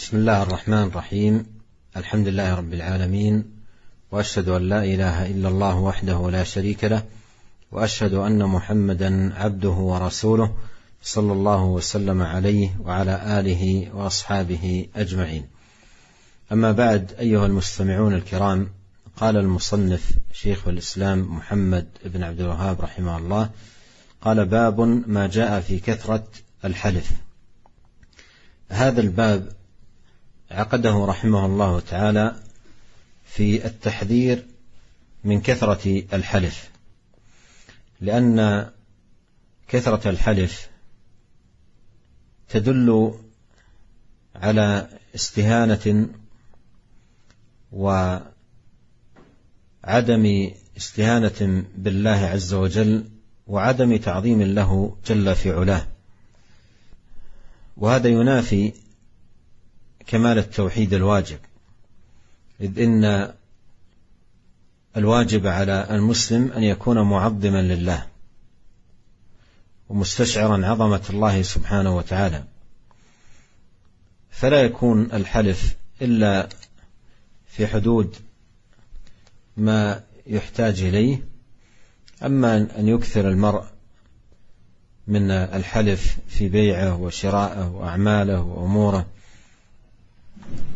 بسم الله الرحمن الرحيم. الحمد لله رب العالمين، وأشهد أن لا إله إلا الله وحده لا شريك له، وأشهد أن محمدا عبده ورسوله صلى الله وسلم عليه وعلى آله وأصحابه أجمعين. أما بعد، أيها المستمعون الكرام، قال المصنف شيخ الإسلام محمد بن عبد الوهاب رحمه الله، قال: باب ما جاء في كثرة الحلف. هذا الباب عقده رحمه الله تعالى في التحذير من كثرة الحلف، لأن كثرة الحلف تدل على استهانة وعدم استهانة بالله عز وجل، وعدم تعظيم له جل في علاه، وهذا ينافي كمال التوحيد الواجب، إذ إن الواجب على المسلم أن يكون معظما لله ومستشعرا عظمة الله سبحانه وتعالى، فلا يكون الحلف إلا في حدود ما يحتاج إليه. أما أن يكثر المرء من الحلف في بيعه وشراءه وأعماله وأموره،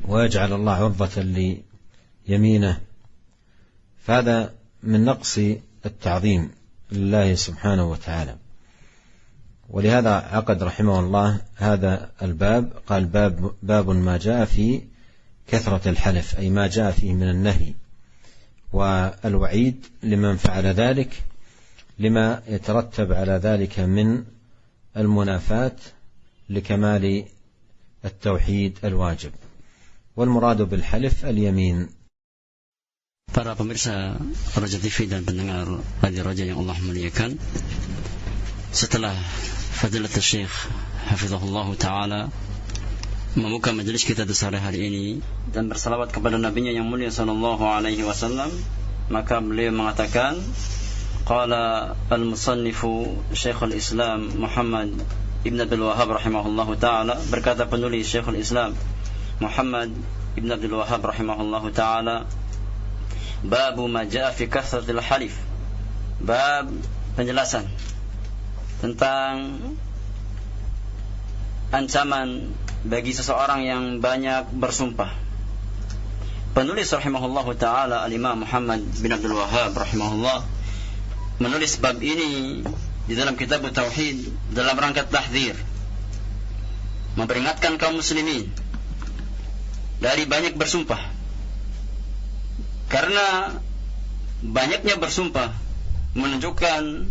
ويجعل الله عرضة ليمينه، فهذا من نقص التعظيم لله سبحانه وتعالى. ولهذا عقد رحمه الله هذا الباب، قال: باب ما جاء في كثرة الحلف، أي ما جاء فيه من النهي والوعيد لمن فعل ذلك، لما يترتب على ذلك من المنافاة لكمال التوحيد الواجب. والمراد بالحلف اليمين. Para pemirsa Raja TV dan pendengar Radio Raja yang Allah muliakan, setelah Fadilatul Syekh Hafizahullah Ta'ala membuka majelis kita di sore hari ini dan bersalawat kepada Nabi-Nya yang mulia Sallallahu Alaihi Wasallam, maka beliau mengatakan, Qala al-musannifu Syekhul Islam Muhammad Ibn Abdul Wahab rahimahullah ta'ala, berkata penulis Syekhul Islam Muhammad Ibn Abdul Wahab rahimahullah ta'ala, babu ma ja'a fi kathratil halif, bab penjelasan tentang ancaman bagi seseorang yang banyak bersumpah. Penulis rahimahullah ta'ala al-Imam Muhammad bin Abdul Wahab rahimahullah menulis bab ini di dalam kitab Tauhid dalam rangka tahdzir, memperingatkan kaum muslimin dari banyak bersumpah, karena banyaknya bersumpah menunjukkan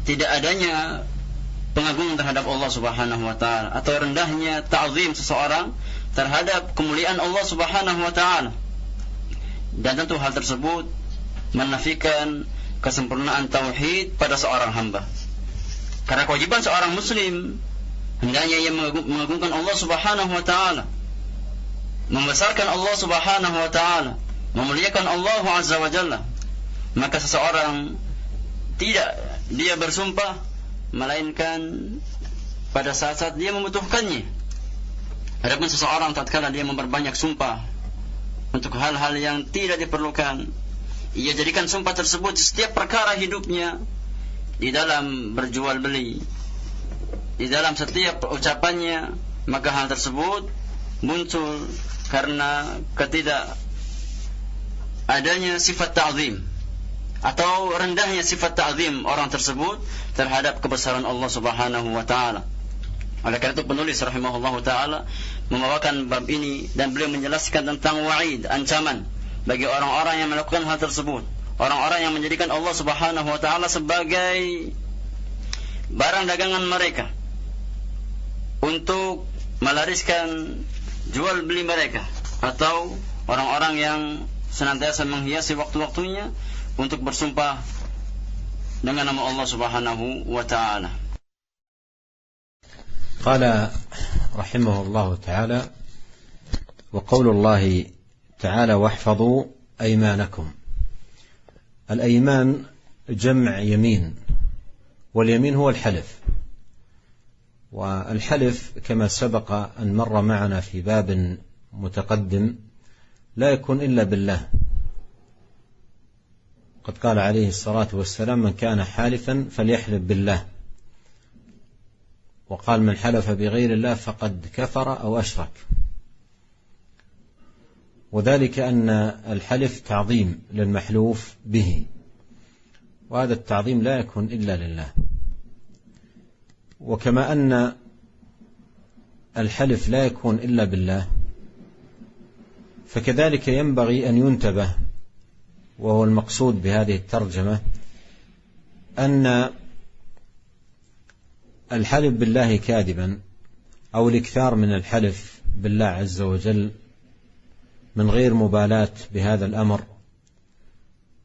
tidak adanya pengagungan terhadap Allah Subhanahu wa taala, atau rendahnya ta'zim seseorang terhadap kemuliaan Allah Subhanahu wa taala. Dan tentu hal tersebut menafikan kesempurnaan tauhid pada seorang hamba. Karena kewajiban seorang muslim hendaknya ia mengagungkan Allah Subhanahu wa taala, membesarkan Allah Subhanahu wa taala, memuliakan Allah Azza wa Jalla. Maka seseorang tidak dia bersumpah melainkan pada saat-saat dia membutuhkannya. Adapun seseorang tatkala dia memperbanyak sumpah untuk hal-hal yang tidak diperlukan, ia jadikan sumpah tersebut setiap perkara hidupnya, di dalam berjual beli, di dalam setiap ucapannya, maka hal tersebut muncul karena ketidak adanya sifat ta'zim atau rendahnya sifat ta'zim orang tersebut terhadap kebesaran Allah Subhanahu wa taala. Oleh karena itu penulis rahimahullahu taala membawakan bab ini dan beliau menjelaskan tentang wa'id, ancaman bagi orang-orang yang melakukan hal tersebut, orang-orang yang menjadikan Allah Subhanahu wa taala sebagai barang dagangan mereka untuk melariskan jual beli mereka, atau orang-orang yang senantiasa menghiasi waktu-waktunya untuk bersumpah dengan nama Allah Subhanahu wa taala. قال رحمه الله تعالى: وقول الله تعالى: واحفظوا أيمانكم. الأيمان جمع يمين، واليمين هو الحلف، والحلف كما سبق أن مر معنا في باب متقدم لا يكون إلا بالله. قد قال عليه الصلاة والسلام: من كان حالفا فليحلف بالله. وقال: من حلف بغير الله فقد كفر أو أشرك. وذلك أن الحلف تعظيم للمحلوف به، وهذا التعظيم لا يكون إلا لله. وكما أن الحلف لا يكون إلا بالله، فكذلك ينبغي أن ينتبه، وهو المقصود بهذه الترجمة، أن الحلف بالله كاذبا أو الإكثار من الحلف بالله عز وجل من غير مبالاة بهذا الأمر،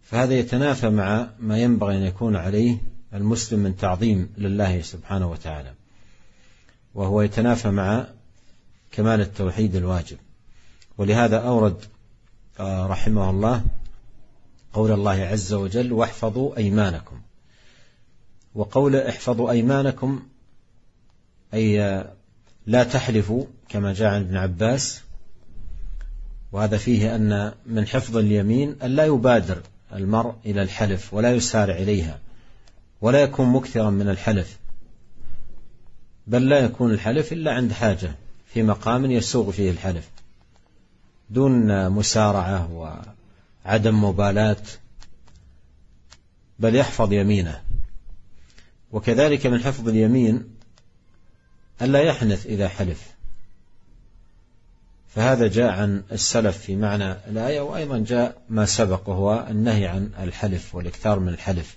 فهذا يتنافى مع ما ينبغي أن يكون عليه المسلم من تعظيم لله سبحانه وتعالى، وهو يتنافى مع كمال التوحيد الواجب. ولهذا أورد رحمه الله قول الله عز وجل: واحفظوا أيمانكم. وقول احفظوا أيمانكم أي لا تحلفوا، كما جاء عن ابن عباس. وهذا فيه أن من حفظ اليمين أن لا يبادر المرء إلى الحلف ولا يسارع إليها ولا يكون مكثرا من الحلف، بل لا يكون الحلف إلا عند حاجة في مقام يسوغ فيه الحلف، دون مسارعة وعدم مبالاة، بل يحفظ يمينه. وكذلك من حفظ اليمين ألا يحنث إذا حلف، فهذا جاء عن السلف في معنى الآية، وأيضا جاء ما سبق وهو النهي عن الحلف والإكثار من الحلف.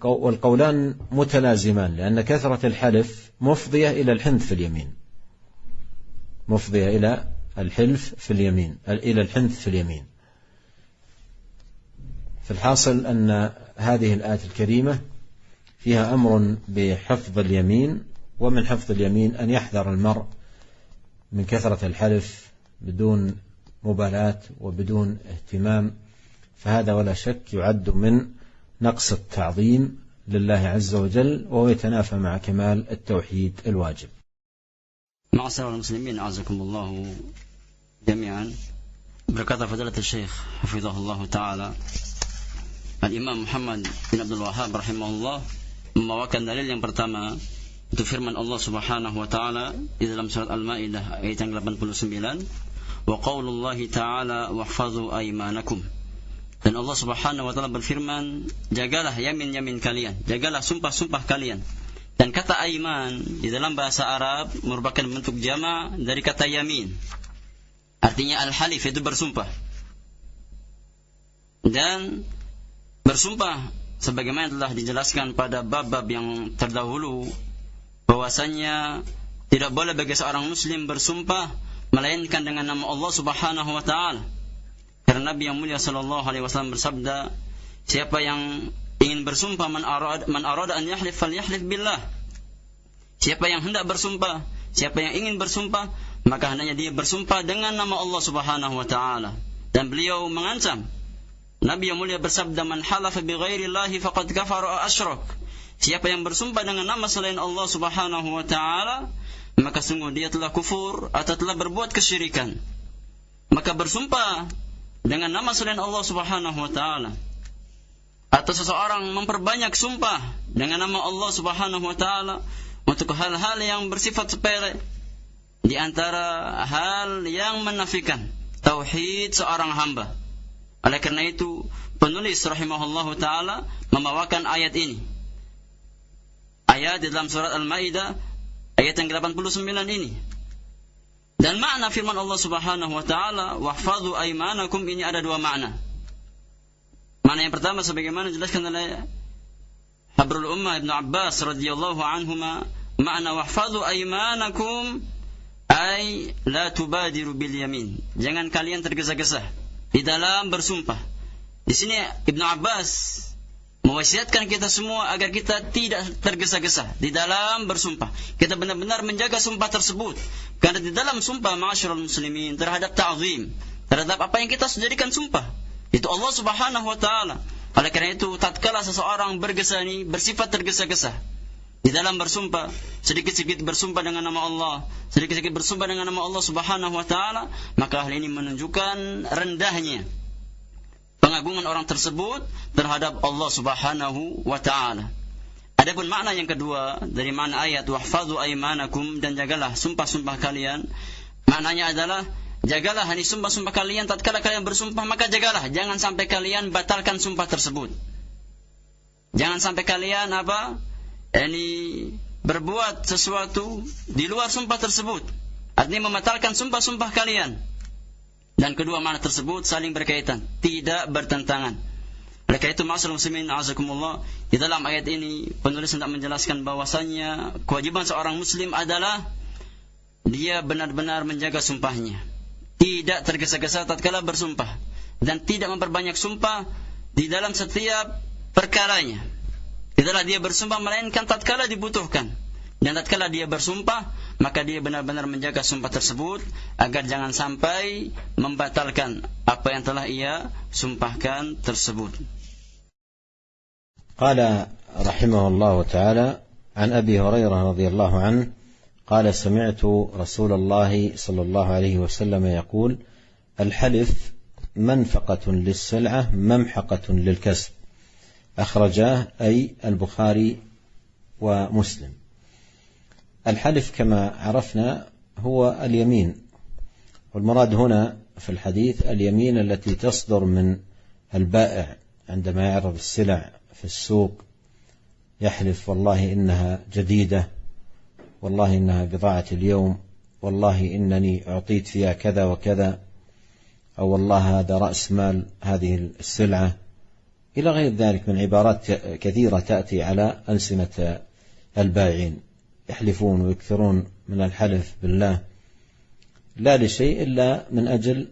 والقولان متلازمان، لأن كثرة الحلف مفضية إلى الحنث في اليمين، مفضية إلى الحلف في اليمين، إلى الحنث في اليمين. فالحاصل أن هذه الآية الكريمة فيها أمر بحفظ اليمين، ومن حفظ اليمين أن يحذر المرء من كثرة الحلف بدون مبالاة وبدون اهتمام، فهذا ولا شك يعد من نقص التعظيم لله عز وجل، وهو يتنافى مع كمال التوحيد الواجب. معاشر المسلمين أعزكم الله جميعا. berkata fadilatul Syekh hafizahullah taala, Al-Imam Muhammad bin Abdul Wahhab rahimahullah membawakan dalil yang pertama itu firman Allah Subhanahu wa taala di dalam surat Al-Maidah ayat yang 89, wa qaulullahi taala wahfazu aymanakum. Dan Allah Subhanahu wa taala berfirman, jagalah yamin-yamin kalian, jagalah sumpah-sumpah kalian. Dan kata aiman di dalam bahasa Arab merupakan bentuk jama' dari kata yamin. Artinya al-halif, itu bersumpah. Dan bersumpah sebagaimana telah dijelaskan pada bab-bab yang terdahulu, bahwasannya tidak boleh bagi seorang muslim bersumpah melainkan dengan nama Allah Subhanahu wa taala. Karena Nabi yang mulia sallallahu alaihi wasallam bersabda, siapa yang ingin bersumpah, man arada an yahlif falyahlif billah. Siapa yang hendak bersumpah, siapa yang ingin bersumpah, maka hendaknya dia bersumpah dengan nama Allah Subhanahu wa taala. Dan beliau mengancam, Nabi yang mulia bersabda, man halafa bighairillahi faqad kafara aw asyrak. Siapa yang bersumpah dengan nama selain Allah Subhanahu wa taala, maka sungguh dia telah kufur atau telah berbuat kesyirikan. Maka bersumpah dengan nama selain Allah Subhanahu wa taala, atau seseorang memperbanyak sumpah dengan nama Allah Subhanahu wa taala untuk hal-hal yang bersifat sepele, di antara hal yang menafikan tauhid seorang hamba. Oleh karena itu penulis rahimahullahu taala membawakan ayat ini, ayat di dalam surat Al-Maidah ayat yang 89 ini. Dan makna firman Allah Subhanahu wa taala wahfadhu aymanakum ini ada dua makna. Makna yang pertama sebagaimana dijelaskan oleh Habrul Ummah Ibnu Abbas radhiyallahu anhuma, makna wahfadhu aymanakum ay la tubadiru bil yamin. Jangan kalian tergesa-gesa di dalam bersumpah. Di sini Ibnu Abbas mewasiatkan kita semua agar kita tidak tergesa-gesa di dalam bersumpah. Kita benar-benar menjaga sumpah tersebut. Karena di dalam sumpah ma'asyiral muslimin terhadap ta'zim, terhadap apa yang kita jadikan sumpah, itu Allah Subhanahu wa taala. Oleh karena itu tatkala seseorang bergesa ini bersifat tergesa-gesa di dalam bersumpah, sedikit-sedikit bersumpah dengan nama Allah, sedikit-sedikit bersumpah dengan nama Allah Subhanahu wa taala, maka hal ini menunjukkan rendahnya pengagungan orang tersebut terhadap Allah Subhanahu wa taala. Adapun makna yang kedua dari makna ayat wahfadzu aymanakum, dan jagalah sumpah-sumpah kalian, maknanya adalah jagalah hani sumpah-sumpah kalian tatkala kalian bersumpah, maka jagalah jangan sampai kalian batalkan sumpah tersebut. Jangan sampai kalian berbuat sesuatu di luar sumpah tersebut, artinya membatalkan sumpah-sumpah kalian. Dan kedua makna tersebut saling berkaitan, tidak bertentangan. Oleh karena itu, ma'asyiral muslimin a'azakumullah, di dalam ayat ini penulis hendak menjelaskan bahwasanya kewajiban seorang muslim adalah dia benar-benar menjaga sumpahnya, tidak tergesa-gesa tatkala bersumpah, dan tidak memperbanyak sumpah di dalam setiap perkaranya. Tidaklah dia bersumpah melainkan tatkala dibutuhkan, dan tatkala dia bersumpah maka dia benar-benar menjaga sumpah tersebut agar jangan sampai membatalkan apa yang telah ia sumpahkan tersebut. قال رحمه الله تعالى عن أبي هريرة رضي الله عنه قال سمعت رسول الله صلى الله عليه وسلم يقول الحلف منفقة للسلعة ممحقة للكسب أخرجاه أي البخاري ومسلم. الحلف كما عرفنا هو اليمين، والمراد هنا في الحديث اليمين التي تصدر من البائع عندما يعرض السلع في السوق، يحلف والله إنها جديدة، والله إنها بضاعة اليوم، والله إنني أعطيت فيها كذا وكذا، أو والله هذا رأس مال هذه السلعة، إلى غير ذلك من عبارات كثيرة تأتي على ألسنة البائعين، يحلفون ويكثرون من الحلف بالله لا لشيء إلا من أجل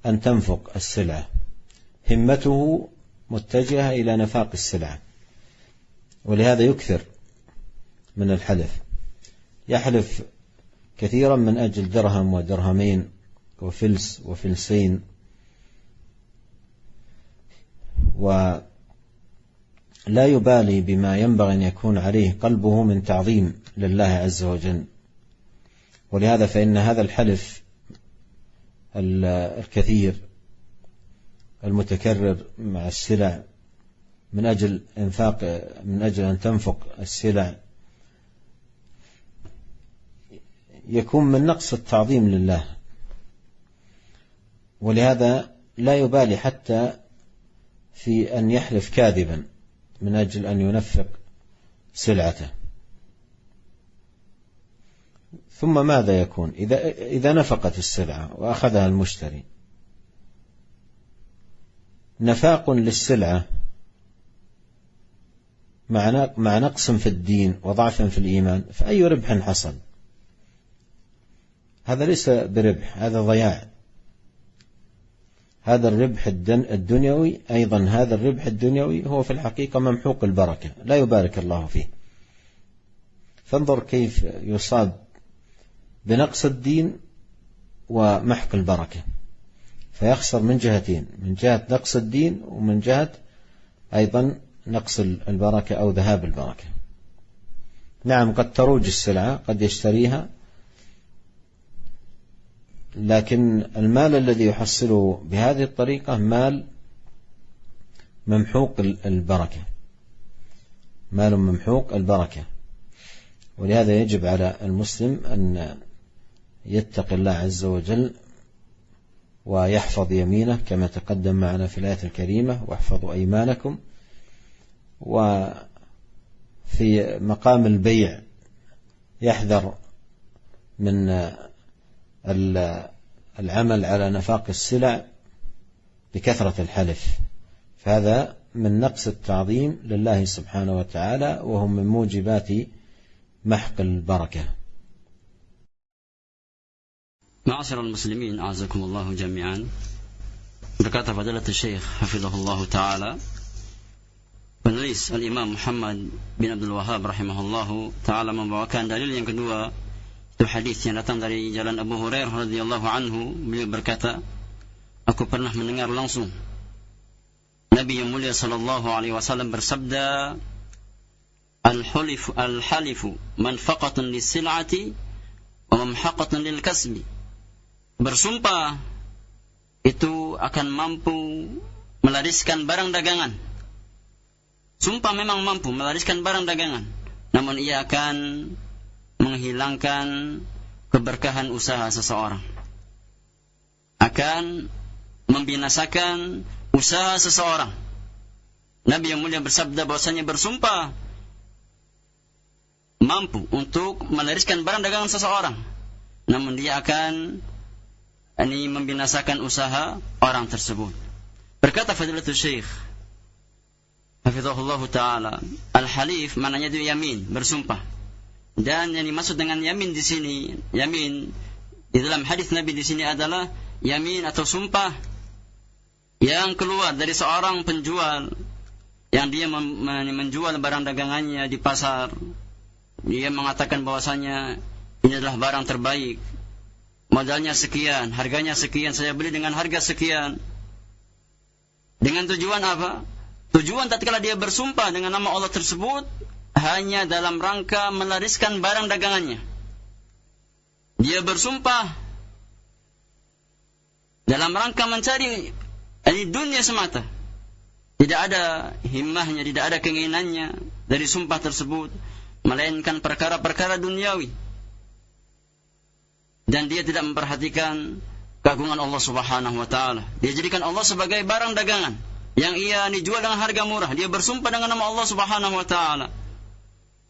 أن تنفق السلعة، همته متجهة إلى نفاق السلعة، ولهذا يكثر من الحلف، يحلف كثيرا من أجل درهم ودرهمين وفلس وفلسين، ولا يبالي بما ينبغي أن يكون عليه قلبه من تعظيم لله عز وجل. ولهذا فإن هذا الحلف الكثير المتكرر مع السلع من أجل أن تنفق السلع يكون من نقص التعظيم لله، ولهذا لا يبالي حتى في أن يحلف كاذبا من أجل أن ينفق سلعته. ثم ماذا يكون إذا نفقت السلعة وأخذها المشتري؟ نفاق للسلعة مع نقص في الدين وضعف في الإيمان، فأي ربح حصل؟ هذا ليس بربح، هذا ضياع. هذا الربح الدنيوي أيضا، هذا الربح الدنيوي هو في الحقيقة ممحوق البركة، لا يبارك الله فيه. فانظر كيف يصاب بنقص الدين ومحق البركة، فيخسر من جهتين، من جهة نقص الدين ومن جهة أيضا نقص البركة أو ذهاب البركة. نعم قد تروج السلعة، قد يشتريها، لكن المال الذي يحصله بهذه الطريقة مال ممحوق البركة، مال ممحوق البركة. ولهذا يجب على المسلم أن يتقي الله عز وجل ويحفظ يمينه كما تقدم معنا في الآية الكريمة واحفظوا أيمانكم. وفي مقام البيع يحذر من العمل على نفاق السلع بكثرة الحلف، فهذا من نقص التعظيم لله سبحانه وتعالى، وهو من موجبات محق البركة. Ma'asyiral muslimin a'azakumullah jami'an. Berkata fadilatul Syekh hafizahullah taala, penulis Al-Imam Muhammad bin Abdul Wahhab rahimahullahu taala membawakan dalil yang kedua, itu hadis yang datang dari jalan Abu Hurairah radhiyallahu anhu. Beliau berkata, aku pernah mendengar langsung Nabi yang mulia sallallahu alaihi wasallam bersabda, al-halifu manfaqatun lis-sil'ati wa mamhaqatun lil-kasbi. Bersumpah itu akan mampu melariskan barang dagangan. Sumpah memang mampu melariskan barang dagangan, namun ia akan menghilangkan keberkahan usaha seseorang, akan membinasakan usaha seseorang. Nabi yang mulia bersabda bahwasanya bersumpah mampu untuk melariskan barang dagangan seseorang, namun dia akan membinasakan usaha orang tersebut. Berkata Fadilatul Syekh hafizahullah ta'ala, al-halif maknanya itu yamin, bersumpah. Dan yang dimaksud dengan yamin di sini, yamin di dalam hadis Nabi di sini adalah yamin atau sumpah yang keluar dari seorang penjual yang dia menjual barang dagangannya di pasar. Dia mengatakan bahwasanya ini adalah barang terbaik, modalnya sekian, harganya sekian, saya beli dengan harga sekian. Dengan tujuan apa? Tujuan tatkala dia bersumpah dengan nama Allah tersebut hanya dalam rangka melariskan barang dagangannya. Dia bersumpah dalam rangka mencari dunia semata. Tidak ada himmahnya, tidak ada keinginannya dari sumpah tersebut, melainkan perkara-perkara duniawi. Dan dia tidak memperhatikan keagungan Allah Subhanahu wa ta'ala. Dia jadikan Allah sebagai barang dagangan yang ia dijual dengan harga murah. Dia bersumpah dengan nama Allah Subhanahu wa ta'ala.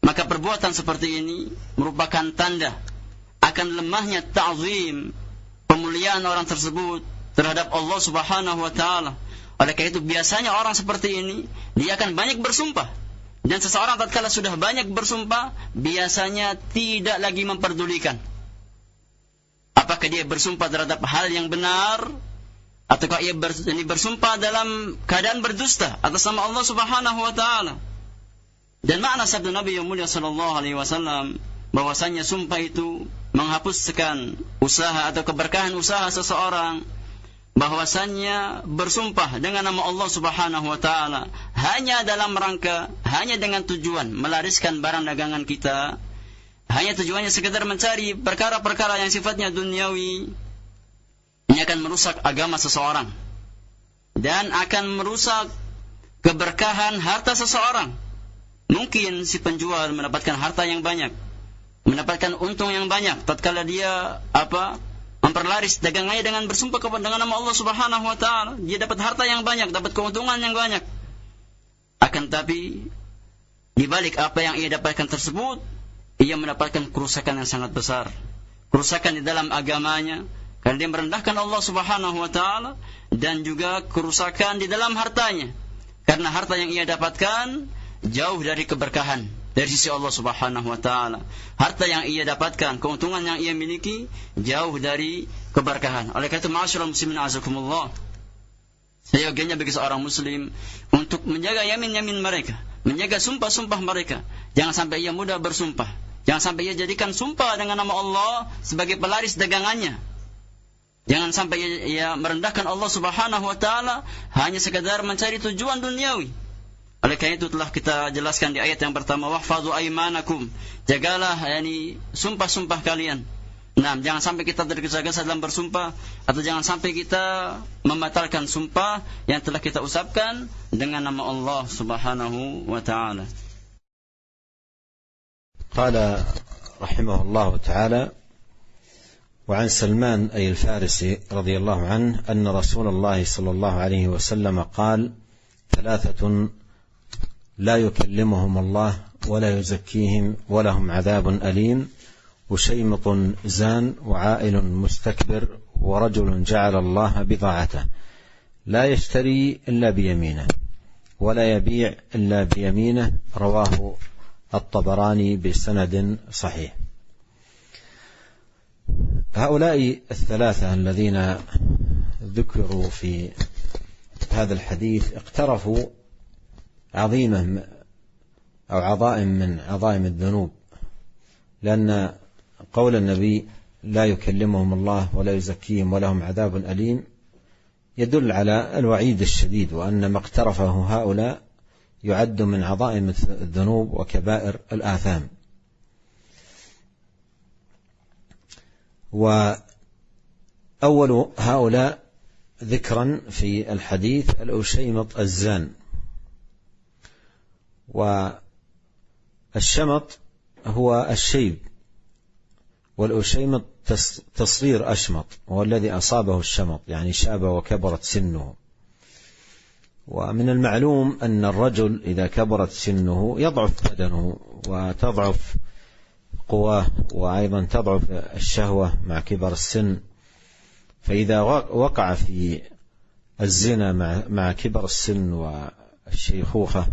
Maka perbuatan seperti ini merupakan tanda akan lemahnya ta'zim, pemuliaan orang tersebut terhadap Allah Subhanahu wa ta'ala. Oleh karena itu biasanya orang seperti ini dia akan banyak bersumpah. Dan seseorang tatkala sudah banyak bersumpah, biasanya tidak lagi memperdulikan apakah dia bersumpah terhadap hal yang benar, ataukah ia bersumpah dalam keadaan berdusta atas nama Allah Subhanahu wa ta'ala. Dan makna sabda Nabi yang mulia sallallahu alaihi wasallam bahwasanya sumpah itu menghapuskan usaha atau keberkahan usaha seseorang, bahwasanya bersumpah dengan nama Allah Subhanahu wa ta'ala hanya dalam rangka, hanya dengan tujuan melariskan barang dagangan kita, hanya tujuannya sekedar mencari perkara-perkara yang sifatnya duniawi, ini akan merusak agama seseorang dan akan merusak keberkahan harta seseorang. Mungkin si penjual mendapatkan harta yang banyak, mendapatkan untung yang banyak tatkala dia memperlaris dagangannya dengan bersumpah dengan nama Allah Subhanahu wa ta'ala. Dia dapat harta yang banyak, dapat keuntungan yang banyak. Akan tapi di balik apa yang ia dapatkan tersebut, ia mendapatkan kerusakan yang sangat besar. Kerusakan di dalam agamanya karena dia merendahkan Allah Subhanahu wa ta'ala, dan juga kerusakan di dalam hartanya karena harta yang ia dapatkan jauh dari keberkahan dari sisi Allah Subhanahu wa ta'ala. Harta yang ia dapatkan, keuntungan yang ia miliki jauh dari keberkahan. Oleh karena itu ma'asyiral muslimin azakumullah, seyogianya bagi seorang muslim untuk menjaga yamin-yamin mereka, menjaga sumpah-sumpah mereka. Jangan sampai ia mudah bersumpah, jangan sampai ia jadikan sumpah dengan nama Allah sebagai pelaris dagangannya. Jangan sampai ia merendahkan Allah Subhanahu wa ta'ala hanya sekadar mencari tujuan duniawi. Oleh karena itu telah kita jelaskan di ayat yang pertama, wahfadhu aimanakum, jagalah sumpah-sumpah kalian. Nah, jangan sampai kita tergesa-gesa dalam bersumpah, atau jangan sampai kita membatalkan sumpah yang telah kita ucapkan dengan nama Allah Subhanahu wa ta'ala. Qala rahimahullah ta'ala, وعن سلمان أي الفارسي رضي الله عنه أن رسول الله صلى الله عليه وسلم قال: ثلاثة لا يكلمهم الله ولا يزكيهم ولهم عذاب أليم: وشيمط زان، وعائل مستكبر، ورجل جعل الله بضاعته لا يشتري إلا بيمينه ولا يبيع إلا بيمينه. رواه الطبراني بسند صحيح. هؤلاء الثلاثة الذين ذكروا في هذا الحديث اقترفوا عظيمة أو عظائم من عظائم الذنوب، لأن قول النبي لا يكلمهم الله ولا يزكيهم ولهم عذاب أليم يدل على الوعيد الشديد، وأن ما اقترفه هؤلاء يعد من عظائم الذنوب وكبائر الآثام. وأول هؤلاء ذكرا في الحديث الأشيمط الزان. والشمط هو الشيب، والأشيمط تصغير أشمط، وهو الذي أصابه الشمط، يعني شاب وكبرت سنه. ومن المعلوم أن الرجل إذا كبرت سنه يضعف بدنه وتضعف قواه، وأيضا تضعف الشهوة مع كبر السن. فإذا وقع في الزنا مع كبر السن والشيخوخة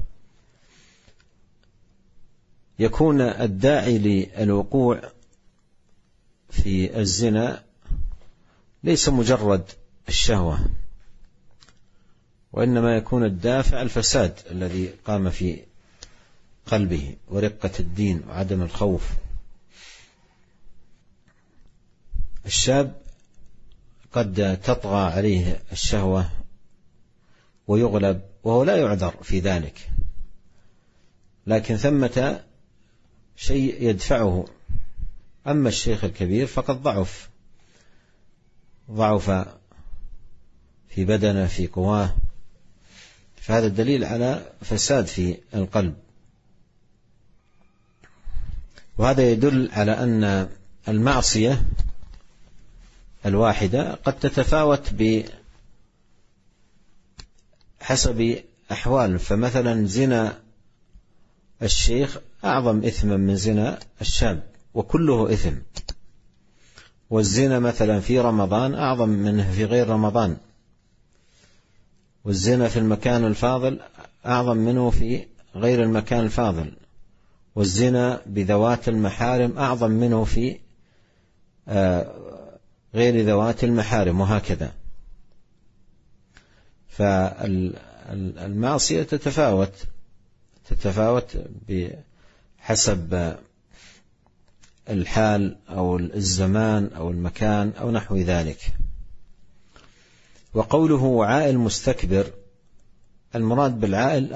يكون الداعي للوقوع في الزنا ليس مجرد الشهوة، وإنما يكون الدافع الفساد الذي قام في قلبه ورقة الدين وعدم الخوف. الشاب قد تطغى عليه الشهوة ويغلب وهو لا يعذر في ذلك، لكن ثمة شيء يدفعه. أما الشيخ الكبير فقد ضعف في بدنه في قواه، فهذا الدليل على فساد في القلب. وهذا يدل على أن المعصية الواحدة قد تتفاوت بحسب أحوال. فمثلا زنا الشيخ أعظم إثما من زنا الشاب، وكله إثم. والزنا مثلا في رمضان أعظم منه في غير رمضان، والزنا في المكان الفاضل أعظم منه في غير المكان الفاضل، والزنا بذوات المحارم أعظم منه في غير ذوات المحارم، وهكذا. فالمعصية تتفاوت بحسب الحال أو الزمان أو المكان أو نحو ذلك. وقوله وعائل مستكبر، المراد بالعائل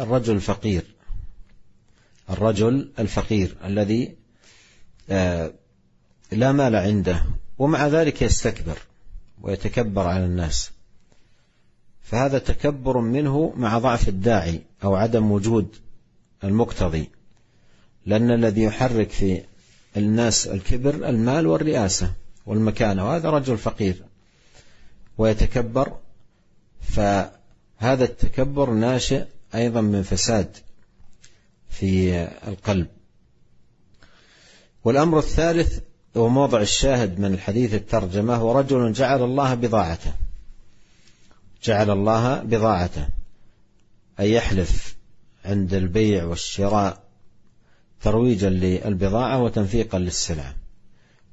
الرجل الفقير الذي لا مال عنده ومع ذلك يستكبر ويتكبر على الناس، فهذا تكبر منه مع ضعف الداعي أو عدم وجود المقتضي، لأن الذي يحرك في الناس الكبر المال والرئاسة والمكانة، وهذا رجل فقير ويتكبر، فهذا التكبر ناشئ أيضا من فساد في القلب. والأمر الثالث وموضع الشاهد من الحديث الترجمة هو رجل جعل الله بضاعته، أي يحلف عند البيع والشراء ترويجا للبضاعة وتنفيقا للسلعة،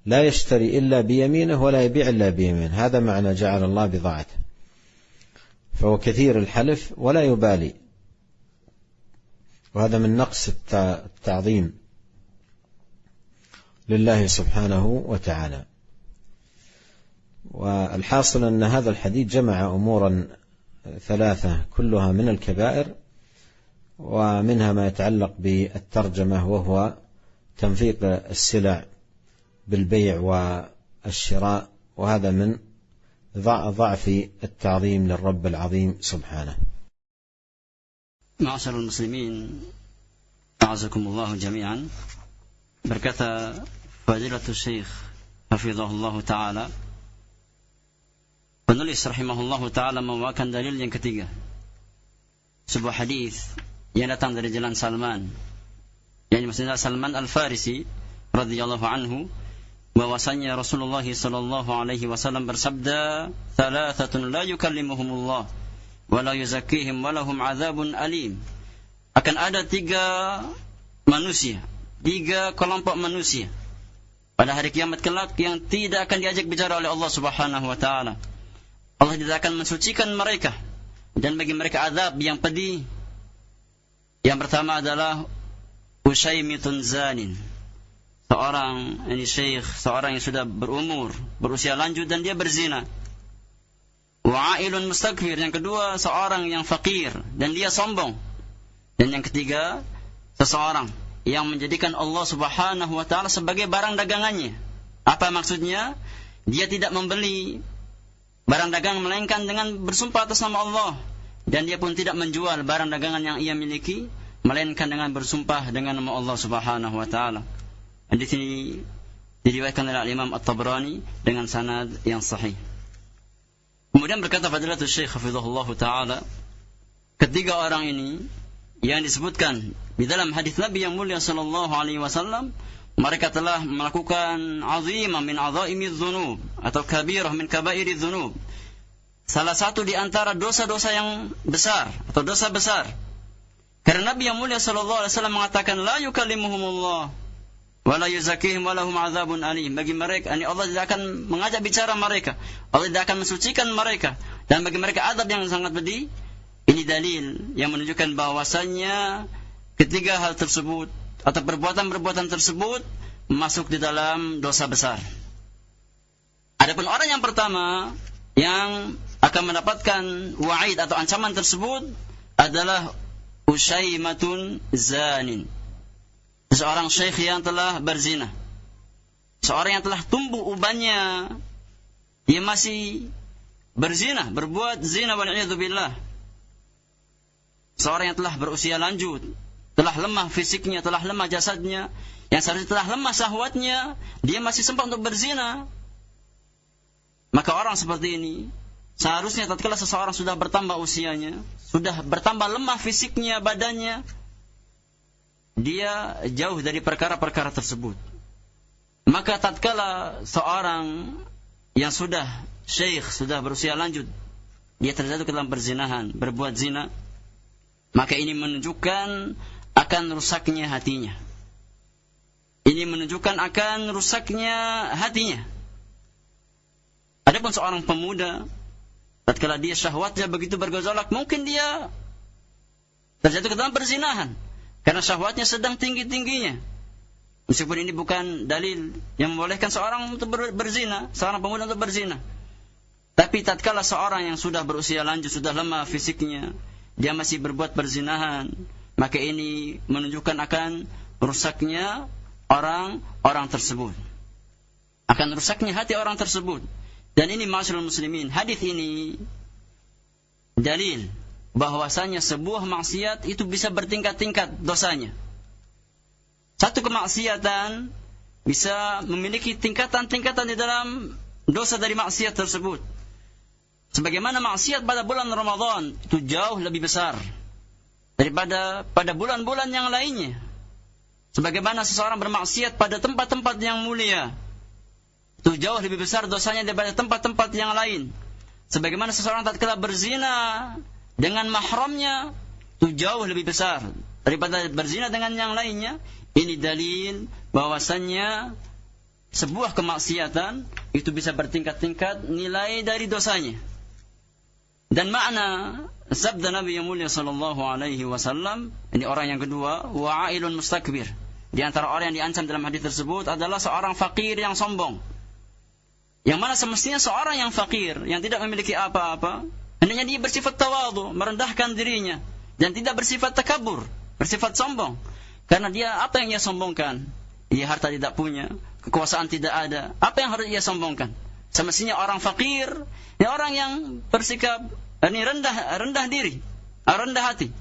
لا يشتري إلا بيمينه ولا يبيع إلا بيمينه. هذا معنى جعل الله بضاعته، فهو كثير الحلف ولا يبالي، وهذا من نقص التعظيم لله سبحانه وتعالى. والحاصل أن هذا الحديث جمع أمورا ثلاثة كلها من الكبائر، ومنها ما يتعلق بالترجمة وهو تنفيق السلع بالبيع والشراء، وهذا من ضعف التعظيم للرب العظيم سبحانه. معاشر المسلمين أعزكم الله جميعا. Berkata Fadilatul Syekh hafizahullah ta'ala, penulis rahimahullah ta'ala membawakan dalil yang ketiga, sebuah hadis yang datang dari jalan Salman, yang maksudnya Salman Al-Farisi radhiyallahu anhu, bahwasanya Rasulullah sallallahu alaihi wasallam bersabda, "Thalathatun la yukallimuhumullah wa la yuzakkihim wa lahum 'adzabun alim." Akan ada tiga kelompok manusia pada hari kiamat kelak yang tidak akan diajak bicara oleh Allah Subhanahu wa taala. Allah tidak akan mensucikan mereka dan bagi mereka azab yang pedih. Yang pertama adalah Ushaymitun zanin, seorang yang sudah berumur, berusia lanjut dan dia berzina. Wa'ailun mustakbir, yang kedua seorang yang fakir dan dia sombong. Dan yang ketiga, seseorang yang menjadikan Allah Subhanahu wa taala sebagai barang dagangannya. Apa maksudnya? Dia tidak membeli barang dagang melainkan dengan bersumpah atas nama Allah, dan dia pun tidak menjual barang dagangan yang ia miliki melainkan dengan bersumpah dengan nama Allah Subhanahu wa taala. Di sini diriwayatkan oleh Imam At-Tabrani dengan sanad yang sahih. Kemudian berkata Fadilatul Syekh hafizahullah taala, ketiga orang ini yang disebutkan di dalam hadis Nabi yang mulia sallallahu alaihi wasallam, mereka telah melakukan azimah min azaimiz dzunub atau kabirah min kabairiz dzunub. Salah satu di antara dosa-dosa yang besar atau dosa besar. Karena Nabi yang mulia sallallahu alaihi wasallam mengatakan la yukallimuhumullah wa la yuzakkihim wa lahum adzabun alim. Bagi mereka, Allah tidak akan mengajak bicara mereka, Allah tidak akan mensucikan mereka, dan bagi mereka azab yang sangat pedih. Ini dalil yang menunjukkan bahwasannya ketiga hal tersebut atau perbuatan-perbuatan tersebut masuk di dalam dosa besar. Adapun orang yang pertama yang akan mendapatkan wa'id atau ancaman tersebut adalah Usyaimatun zanin, seorang syekh yang telah berzina, seorang yang telah tumbuh ubannya, dia masih berzina, berbuat zina wal'iyadzubillah. Seorang yang telah berusia lanjut, telah lemah fisiknya, telah lemah jasadnya, yang seharusnya telah lemah syahwatnya, dia masih sempat untuk berzina. Maka orang seperti ini seharusnya tatkala seseorang sudah bertambah usianya, sudah bertambah lemah fisiknya, badannya, dia jauh dari perkara-perkara tersebut. Maka tatkala seorang yang sudah syekh, sudah berusia lanjut, dia terjatuh ke dalam perzinahan, berbuat zina, maka ini menunjukkan akan rusaknya hatinya. Ini menunjukkan akan rusaknya hatinya. Adapun seorang pemuda, tatkala dia syahwatnya begitu bergejolak, mungkin dia terjatuh ke dalam perzinahan karena syahwatnya sedang tinggi-tingginya. Meskipun ini bukan dalil yang membolehkan seorang untuk berzina, seorang pemuda untuk berzina. Tapi tatkala seorang yang sudah berusia lanjut, sudah lemah fisiknya, dia masih berbuat perzinahan, maka ini menunjukkan akan rusaknya orang tersebut, akan rusaknya hati orang tersebut. Dan ini ma'asyiral muslimin, hadis ini dalil bahwasanya sebuah maksiat itu bisa bertingkat-tingkat dosanya. Satu kemaksiatan bisa memiliki tingkatan-tingkatan di dalam dosa dari maksiat tersebut. Sebagaimana maksiat pada bulan Ramadan itu jauh lebih besar daripada pada bulan-bulan yang lainnya. Sebagaimana seseorang bermaksiat pada tempat-tempat yang mulia, itu jauh lebih besar dosanya daripada tempat-tempat yang lain. Sebagaimana seseorang tatkala berzina dengan mahramnya, itu jauh lebih besar daripada berzina dengan yang lainnya. Ini dalil bahwasannya sebuah kemaksiatan itu bisa bertingkat-tingkat nilai dari dosanya. Dan makna sabda Nabi yang mulia sallallahu alaihi wasallam, ini orang yang kedua, wa'ailun mustakbir. Di antara orang yang diancam dalam hadis tersebut adalah seorang fakir yang sombong. Yang mana semestinya seorang yang fakir, yang tidak memiliki apa-apa, hendaknya dia bersifat tawadhu, merendahkan dirinya, dan tidak bersifat takabur, bersifat sombong. Karena dia, apa yang ia sombongkan? Dia harta tidak punya, kekuasaan tidak ada. Apa yang harus ia sombongkan? Semestinya orang fakir, ya orang yang bersikap ini rendah diri, rendah hati,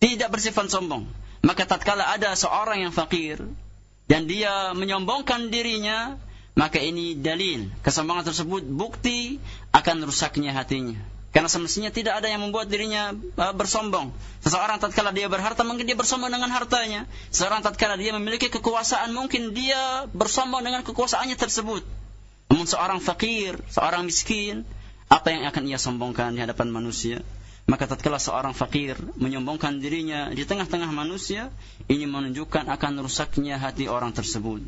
tidak bersifat sombong. Maka tatkala ada seorang yang fakir dan dia menyombongkan dirinya, maka ini dalil kesombongan tersebut bukti akan rusaknya hatinya. Karena semestinya tidak ada yang membuat dirinya bersombong. Seseorang tatkala dia berharta, mungkin dia bersombong dengan hartanya. Seseorang tatkala dia memiliki kekuasaan, mungkin dia bersombong dengan kekuasaannya tersebut. Namun seorang fakir, seorang miskin, apa yang akan ia sombongkan di hadapan manusia? Maka tatkala seorang fakir menyombongkan dirinya di tengah-tengah manusia, ini menunjukkan akan rusaknya hati orang tersebut.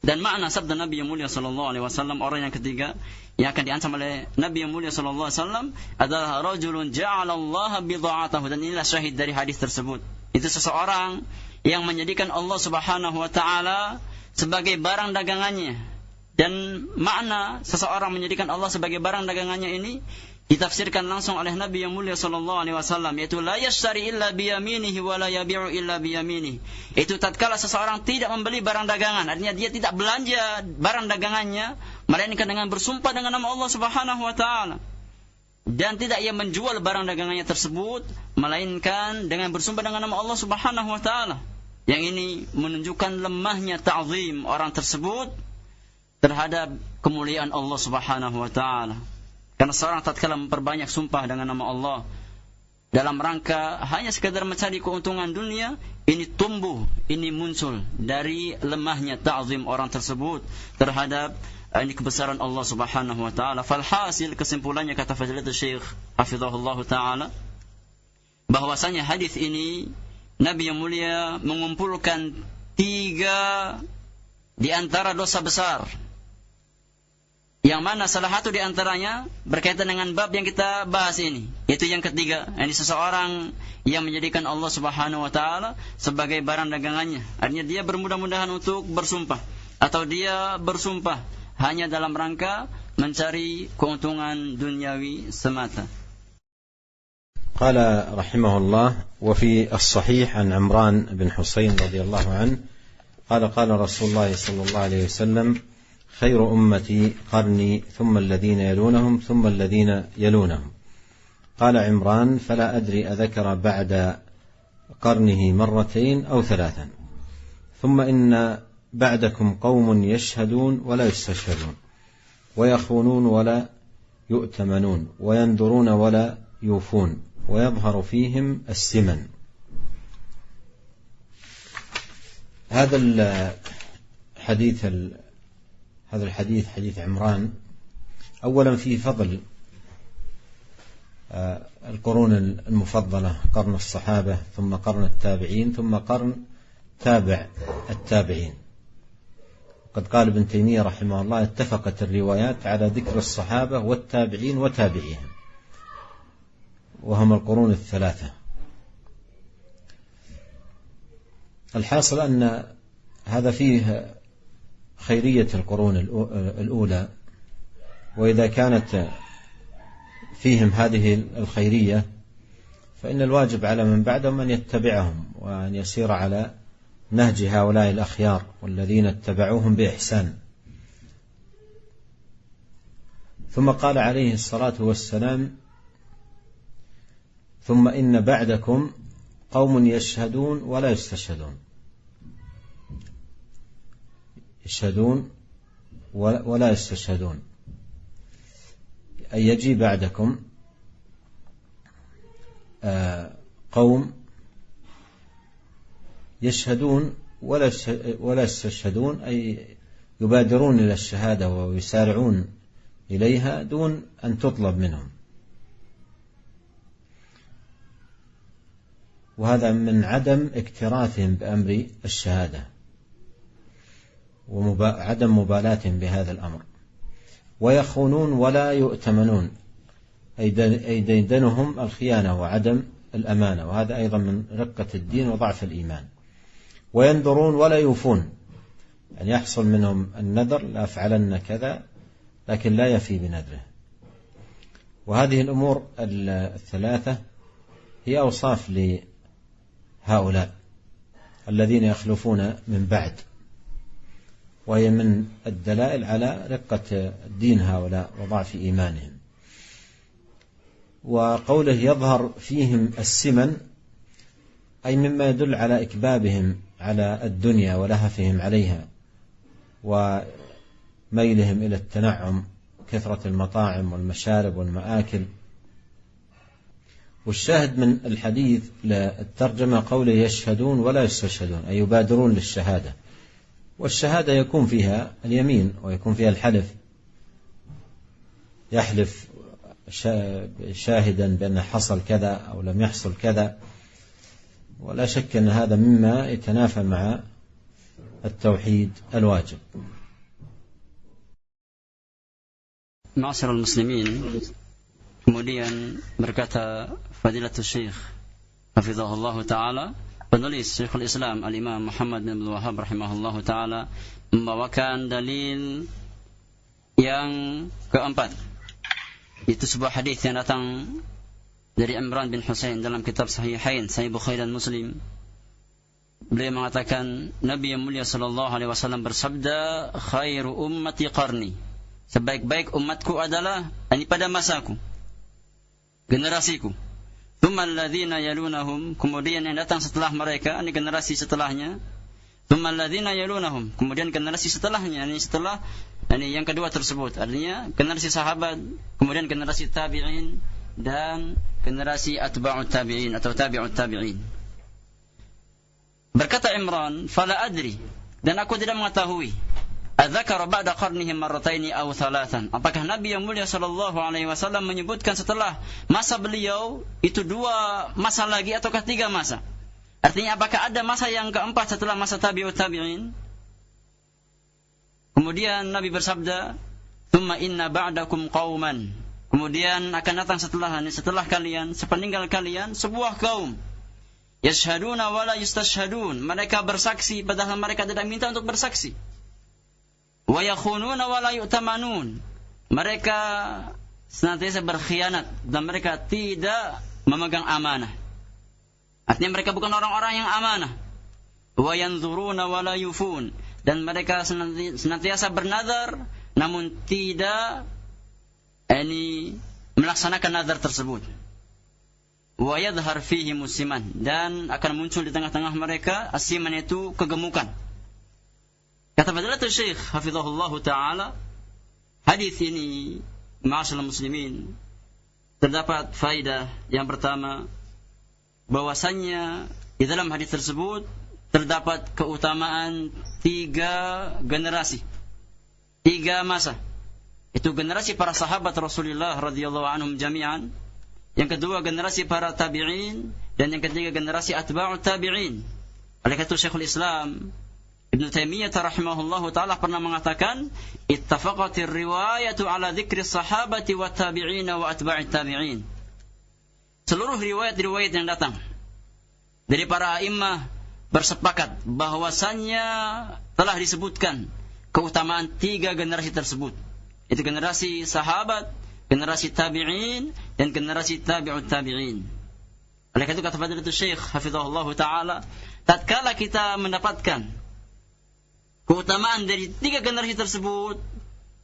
Dan makna sabda Nabi yang mulia sallallahu alaihi wasallam, orang yang ketiga yang akan diancam oleh Nabi yang mulia sallallahu alaihi wasallam adalah rajulun ja'alallaha bidha'atahu. Dan inilah syahid dari hadis tersebut. Itu seseorang yang menjadikan Allah Subhanahu wa taala sebagai barang dagangannya. Dan makna seseorang menjadikan Allah sebagai barang dagangannya ini, ditafsirkan langsung oleh Nabi yang mulia sallallahu alaihi wasallam, yaitu la yashtari illa biyaminihi wa la yabi'u illa biyaminihi. Itu tatkala seseorang tidak membeli barang dagangan, artinya dia tidak belanja barang dagangannya melainkan dengan bersumpah dengan nama Allah Subhanahu wa taala. Dan tidak ia menjual barang dagangannya tersebut melainkan dengan bersumpah dengan nama Allah Subhanahu wa taala. Yang ini menunjukkan lemahnya ta'zim orang tersebut terhadap kemuliaan Allah Subhanahu wa taala. Karena seorang tatkala memperbanyak sumpah dengan nama Allah dalam rangka hanya sekadar mencari keuntungan dunia, ini tumbuh, ini muncul dari lemahnya ta'zim orang tersebut terhadap ini kebesaran Allah Subhanahu wa taala. Falhasil, kesimpulannya kata Fadilatul Syekh hafizahullah taala, bahwasanya hadis ini Nabi yang mulia mengumpulkan 3 di antara dosa besar, yang mana salah satu di antaranya berkaitan dengan bab yang kita bahas ini, yaitu yang ketiga, ini seseorang yang menjadikan Allah Subhanahu wa taala sebagai barang dagangannya. Artinya dia bermudah-mudahan untuk bersumpah, atau dia bersumpah hanya dalam rangka mencari keuntungan duniawi semata. قال رحمه الله: وفي الصحيح عن عمران بن حسين رضي الله عنه قال قال رسول الله صلى الله عليه وسلم: خير أمتي قرني ثم الذين يلونهم ثم الذين يلونهم. قال عمران: فلا أدري أذكر بعد قرنه 2 أو 3. ثم إن بعدكم قوم يشهدون ولا يستشهدون ويخونون ولا يؤتمنون وينذرون ولا يوفون ويظهر فيهم السمن. هذا الحديث حديث عمران أولا فيه فضل القرون المفضلة، قرن الصحابة ثم قرن التابعين ثم قرن تابع التابعين. قد قال ابن تيمية رحمه الله: اتفقت الروايات على ذكر الصحابة والتابعين وتابعيهم، وهم القرون 3. الحاصل أن هذا فيه خيرية القرون الأولى، وإذا كانت فيهم هذه الخيرية فإن الواجب على من بعدهم أن يتبعهم وأن يسير على نهج هؤلاء الأخيار والذين اتبعوهم بإحسان. ثم قال عليه الصلاة والسلام: ثم إن بعدكم قوم يشهدون ولا يستشهدون. يشهدون ولا يستشهدون، أي يجي بعدكم قوم يشهدون ولا يستشهدون، أي يبادرون إلى الشهادة ويسارعون إليها دون أن تطلب منهم. وهذا من عدم اكتراثهم بأمر الشهادة وعدم مبالاتهم بهذا الأمر. ويخونون ولا يؤتمنون، أي ديدنهم الخيانة وعدم الأمانة، وهذا أيضا من رقة الدين وضعف الإيمان. وينذرون ولا يوفون، يعني يحصل منهم النذر: لا أفعلن كذا، لكن لا يفي بنذره. وهذه الأمور 3 هي أوصاف لهؤلاء الذين يخلفون من بعد، وهي من الدلائل على رقة دين هؤلاء وضعف إيمانهم. وقوله يظهر فيهم السمن، أي مما يدل على إكبابهم على الدنيا ولهفهم عليها وميلهم إلى التنعم، كثرة المطاعم والمشارب والمآكل. والشاهد من الحديث للترجمة قوله يشهدون ولا يستشهدون، أي يبادرون للشهادة. والشهادة يكون فيها اليمين ويكون فيها الحلف، يحلف شاهدا بأن حصل كذا أو لم يحصل كذا، ولا شك أن هذا مما يتنافى مع التوحيد الواجب. Ma'asyiral muslimin, kemudian berkata Fadilatul Syekh hafizahullah taala, penulis Syekhul Islam Al-Imam Muhammad bin Abdul Wahhab rahimahullah taala membawakan dalil yang keempat, Itu sebuah hadis yang datang dari Imran bin Husain dalam kitab Sahihain, Sahih Bukhari dan Muslim. Beliau mengatakan, Nabi yang mulia sallallahu alaihi wasallam bersabda, khairu ummati qarni. Sebaik-baik umatku adalah pada masaku, generasiku. Tsumma alladzina yalunahum, kemudian yang datang setelah mereka, ini generasi setelahnya. Tsumma alladzina yalunahum, kemudian generasi setelahnya, ini setelah yang kedua tersebut, artinya generasi sahabat, kemudian generasi tabi'in dan generasi atba'ut tabi'in atau tabi'ut tabi'in. Berkata Imran, fala adri, dan aku tidak mengetahui, adzakara ba'da qarnihi marrataini aw thalathan. Apakah Nabi yang mulia sallallahu alaihi wasallam menyebutkan setelah masa beliau itu 2 masa lagi ataukah 3 masa? Artinya apakah ada masa yang keempat setelah masa tabi'ut tabi'in? Kemudian Nabi bersabda, "Tsumma inna ba'dakum qauman." Kemudian akan datang setelah kalian, sepeninggal kalian, sebuah kaum. Yashhaduna wa la yustashhadun. Mereka bersaksi padahal mereka tidak minta untuk bersaksi. Wa yakhununa wa la yu'tamanun. Mereka senantiasa berkhianat dan mereka tidak memegang amanah. Artinya mereka bukan orang-orang yang amanah. Wa yanzuruna wa la yufun. Dan mereka senantiasa bernazar namun tidak melaksanakan nazar tersebut. Wa yadhhar fihi musiman, dan akan muncul di tengah-tengah mereka asiman, itu kegemukan. Kata Fadilatul Syekh hafizahullah taala, hadis ini ma'asyiral muslimin terdapat faedah yang pertama, bahwasannya di dalam hadis tersebut terdapat keutamaan 3 generasi, 3 masa. Itu generasi para sahabat Rasulullah radhiyallahu anhum jami'an, yang kedua generasi para tabi'in, dan yang ketiga generasi atba'ut tabi'in. Oleh karena itu Syekhul Islam Ibnu Taimiyah rahimahullahu taala pernah mengatakan, ittafaqatir riwayatu ala dzikri sahabati wat tabi'in wa atba'it tabi'in. Seluruh riwayat-riwayat yang datang dari para a'immah bersepakat bahwasannya telah disebutkan keutamaan 3 generasi tersebut. Itu generasi sahabat, generasi tabi'in, dan generasi tabi'ut tabi'in. Oleh karena itu kata Fadilatul Syekh hafizahullah taala, tatkala kita mendapatkan keutamaan dari 3 generasi tersebut,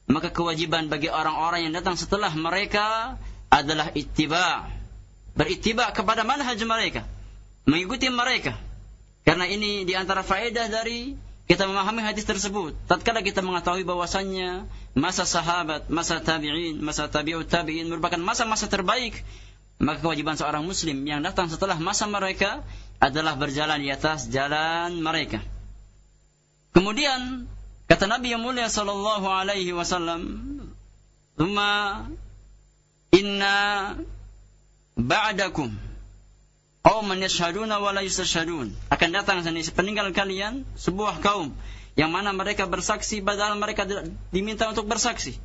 maka kewajiban bagi orang-orang yang datang setelah mereka adalah ittiba', berittiba' kepada manhaj mereka, mengikuti mereka. Karena ini di antara faedah dari kita memahami hadis tersebut. Tatkala kita mengetahui bahwasannya masa sahabat, masa tabi'in, masa tabi'ut tabi'in merupakan masa-masa terbaik, maka kewajiban seorang muslim yang datang setelah masa mereka adalah berjalan di atas jalan mereka. Kemudian kata Nabi yang mulia sallallahu alaihi wasallam, "Tsumma inna ba'dakum qauman yashhaduna wa la yustashhadun." Akan datang sepeninggal kalian sebuah kaum yang mana mereka bersaksi padahal mereka tidak diminta untuk bersaksi.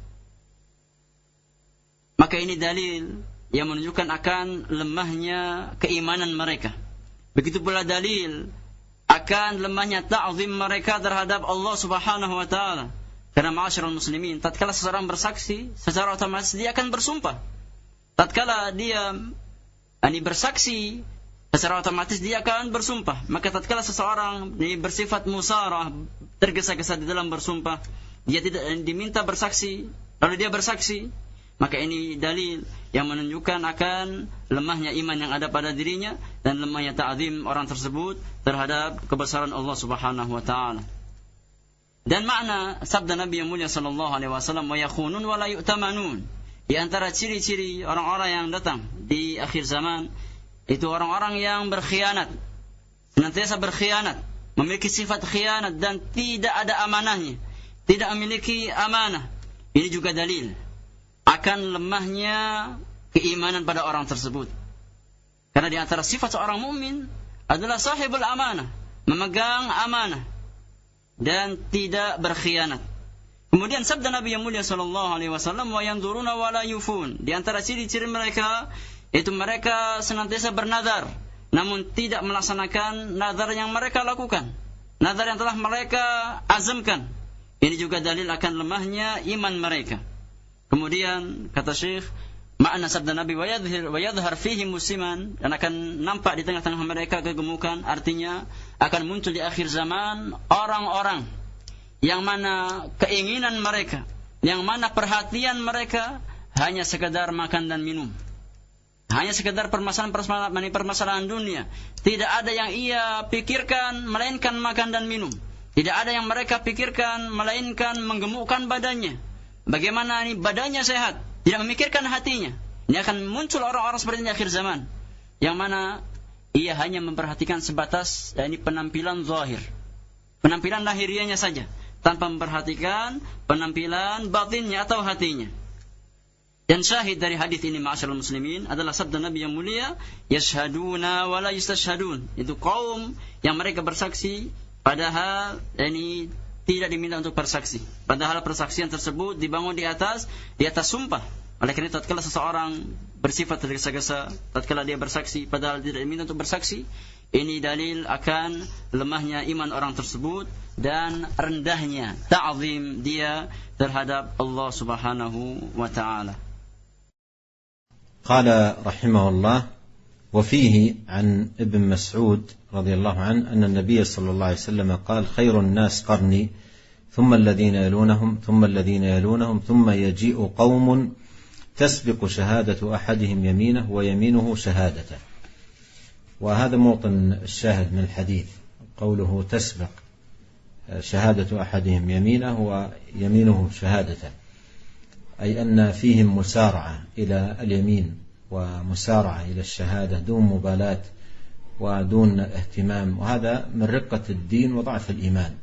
Maka ini dalil yang menunjukkan akan lemahnya keimanan mereka. Begitu pula dalil akan lemahnya ta'zim mereka terhadap Allah Subhanahu wa taala. Karena ma'asyiral muslimin, tatkala seseorang bersaksi, secara otomatis dia akan bersumpah. Tatkala dia bersaksi, secara otomatis dia akan bersumpah. Maka tatkala seseorang bersifat musarah, tergesa-gesa di dalam bersumpah, dia tidak diminta bersaksi, lalu dia bersaksi, maka ini dalil yang menunjukkan akan lemahnya iman yang ada pada dirinya dan lemahnya ta'zim orang tersebut terhadap kebesaran Allah Subhanahu wa taala. Dan makna sabda Nabi yang mulia sallallahu alaihi wasallam, wa yakhunun wa la yu'tamanun, di antara ciri-ciri orang-orang yang datang di akhir zaman itu orang-orang yang berkhianat, senantiasa berkhianat, memiliki sifat khianat dan tidak ada amanahnya, tidak memiliki amanah. Ini juga dalil akan lemahnya keimanan pada orang tersebut. Karena di antara sifat seorang mukmin adalah sahibul amanah, memegang amanah dan tidak berkhianat. Kemudian sabda Nabi yang mulia sallallahu alaihi wasallam, wa yanzuruna wa la yufun, di antara ciri-ciri mereka itu mereka senantiasa bernazar namun tidak melaksanakan nazar yang mereka lakukan, nazar yang telah mereka azamkan. Ini juga dalil akan lemahnya iman mereka. Kemudian kata Syekh, makna sabda Nabi wa yadhhar fihi musliman, dan akan nampak di tengah-tengah mereka kegemukan, artinya akan muncul di akhir zaman orang-orang yang mana keinginan mereka, yang mana perhatian mereka hanya sekedar makan dan minum, hanya sekedar permasalahan dunia. Tidak ada yang ia pikirkan melainkan makan dan minum. Tidak ada yang mereka pikirkan melainkan menggemukkan badannya. Bagaimana ini badannya sehat, tidak memikirkan hatinya. Ini akan muncul orang-orang seperti ini akhir zaman, yang mana ia hanya memperhatikan sebatas penampilan zahir, penampilan lahiriahnya saja, tanpa memperhatikan penampilan batinnya atau hatinya. Dan syahid dari hadis ini, ma'asyiral muslimin, adalah sabda Nabi yang mulia, yashhaduna wa la yustashhadun. Itu kaum yang mereka bersaksi padahal tidak diminta untuk bersaksi, padahal persaksian tersebut dibangun di atas sumpah. Oleh karena itu, tatkala seseorang bersifat tergesa-gesa tatkala dia bersaksi padahal tidak diminta untuk bersaksi, ini dalil akan lemahnya iman orang tersebut dan rendahnya ta'zim dia terhadap Allah Subhanahu wa taala. قال رحمه الله: وفيه عن ابن مسعود رضي الله عنه أن النبي صلى الله عليه وسلم قال: خير الناس قرني ثم الذين يلونهم ثم الذين يلونهم ثم يجيء قوم تسبق شهادة أحدهم يمينه ويمينه شهادته. وهذا موطن الشاهد من الحديث، قوله تسبق شهادة أحدهم يمينه ويمينه شهادته، أي أن فيهم مسارعة إلى اليمين ومسارعة إلى الشهادة دون مبالاة ودون اهتمام، وهذا من رقة الدين وضعف الإيمان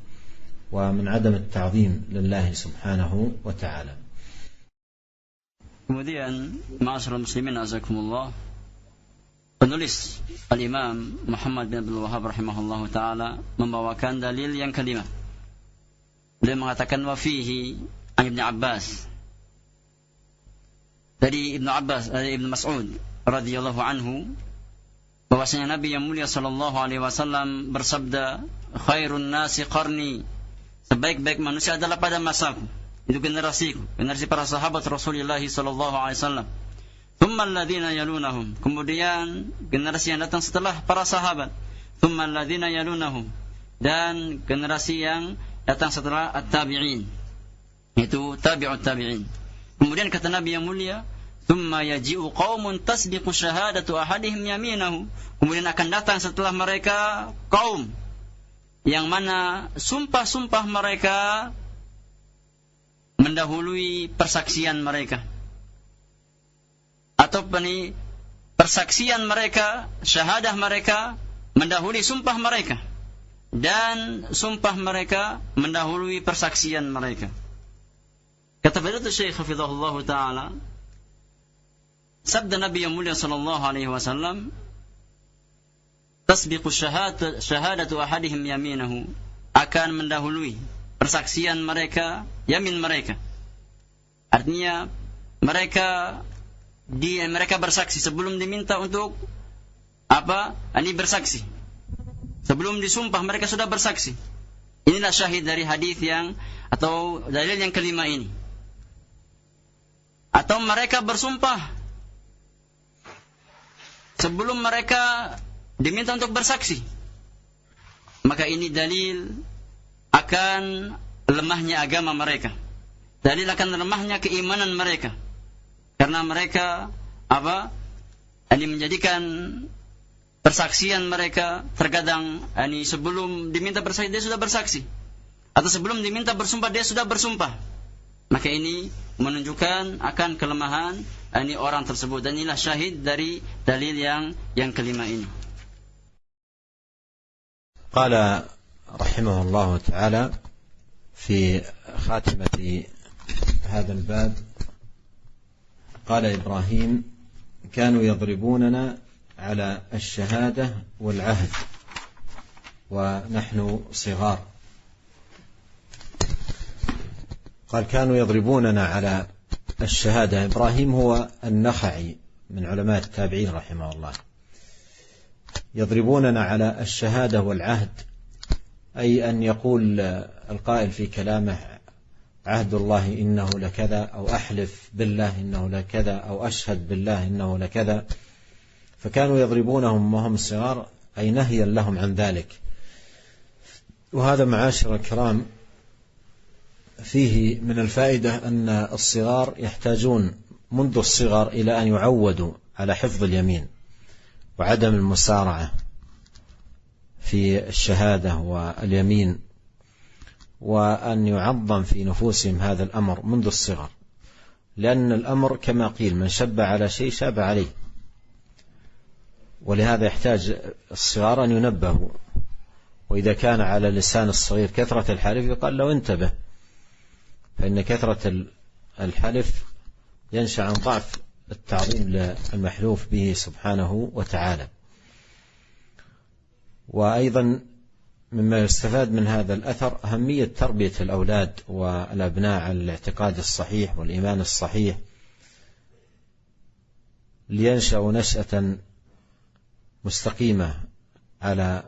ومن عدم التعظيم لله سبحانه وتعالى. Kemudian, ma'asyiral muslimin azakumullah, penulis Al-Imam Muhammad bin Abdul Wahhab rahimahullahu taala membawakan dalil yang kelima. Beliau mengatakan wa fihi an Ibnu Abbas, dari Ibnu Mas'ud radhiyallahu anhu, bahwasanya Nabi yang mulia sallallahu alaihi wasallam bersabda, khairun nasi qarni, sebaik-baik manusia adalah pada masaku, itu generasi para sahabat Rasulullah sallallahu alaihi wasallam. Thumma alladhina yalunahum, kemudian generasi yang datang setelah para sahabat. Thumma alladhina yalunahum, dan generasi yang datang setelah at-tabi'in, itu tabi'ut tabi'in. Kemudian kata Nabi yang mulia, thumma yaji'u qaumun tasbiqu syahadatu ahadihim yaminahu, kemudian akan datang setelah mereka kaum yang mana sumpah-sumpah mereka mendahului persaksian mereka, atau persaksian mereka, syahadah mereka mendahului sumpah mereka, dan sumpah mereka mendahului persaksian mereka. Kata Fadilatul Syekh hafizahullah taala, sabda Nabi yang mulia sallallahu alaihi wasallam, tasbiqu syahadatu ahadihim yaminahu, akan mendahului persaksian mereka, yamin mereka. Artinya mereka bersaksi sebelum diminta untuk bersaksi. Sebelum disumpah mereka sudah bersaksi. Inilah syahid dari hadis atau dalil yang kelima ini. Atau mereka bersumpah sebelum mereka diminta untuk bersaksi. Maka ini dalil akan lemahnya agama mereka. Dalil akan lemahnya keimanan mereka. Karena mereka menjadikan persaksian mereka terkadang sebelum diminta bersaksi dia sudah bersaksi, atau sebelum diminta bersumpah dia sudah bersumpah. Maka ini menunjukkan akan kelemahan orang tersebut, dan inilah syahid dari dalil yang kelima ini. Qala rahimahullah ta'ala fi khatimati hadha al-bab, qala Ibrahim kanu yadribunana على الشهادة والعهد ونحن صغار. قال كانوا يضربوننا على الشهادة. إبراهيم هو النخعي من علماء التابعين رحمه الله. يضربوننا على الشهادة والعهد، أي أن يقول القائل في كلامه عهد الله إنه لكذا، أو أحلف بالله إنه لكذا، أو أشهد بالله إنه لكذا، فكانوا يضربونهم وهم صغار أي نهيا لهم عن ذلك. وهذا معاشر الكرام فيه من الفائدة أن الصغار يحتاجون منذ الصغر إلى أن يعودوا على حفظ اليمين وعدم المسارعة في الشهادة واليمين، وأن يعظم في نفوسهم هذا الأمر منذ الصغر، لأن الأمر كما قيل من شب على شيء شاب عليه، ولهذا يحتاج الصغار أن ينبهوا. وإذا كان على لسان الصغير كثرة الحلف يقال له انتبه، فإن كثرة الحلف ينشأ عن ضعف التعظيم للمحلوف به سبحانه وتعالى. وأيضا مما يستفاد من هذا الأثر أهمية تربية الأولاد والأبناء على الاعتقاد الصحيح والإيمان الصحيح، لينشأوا نشأة مستقيمة على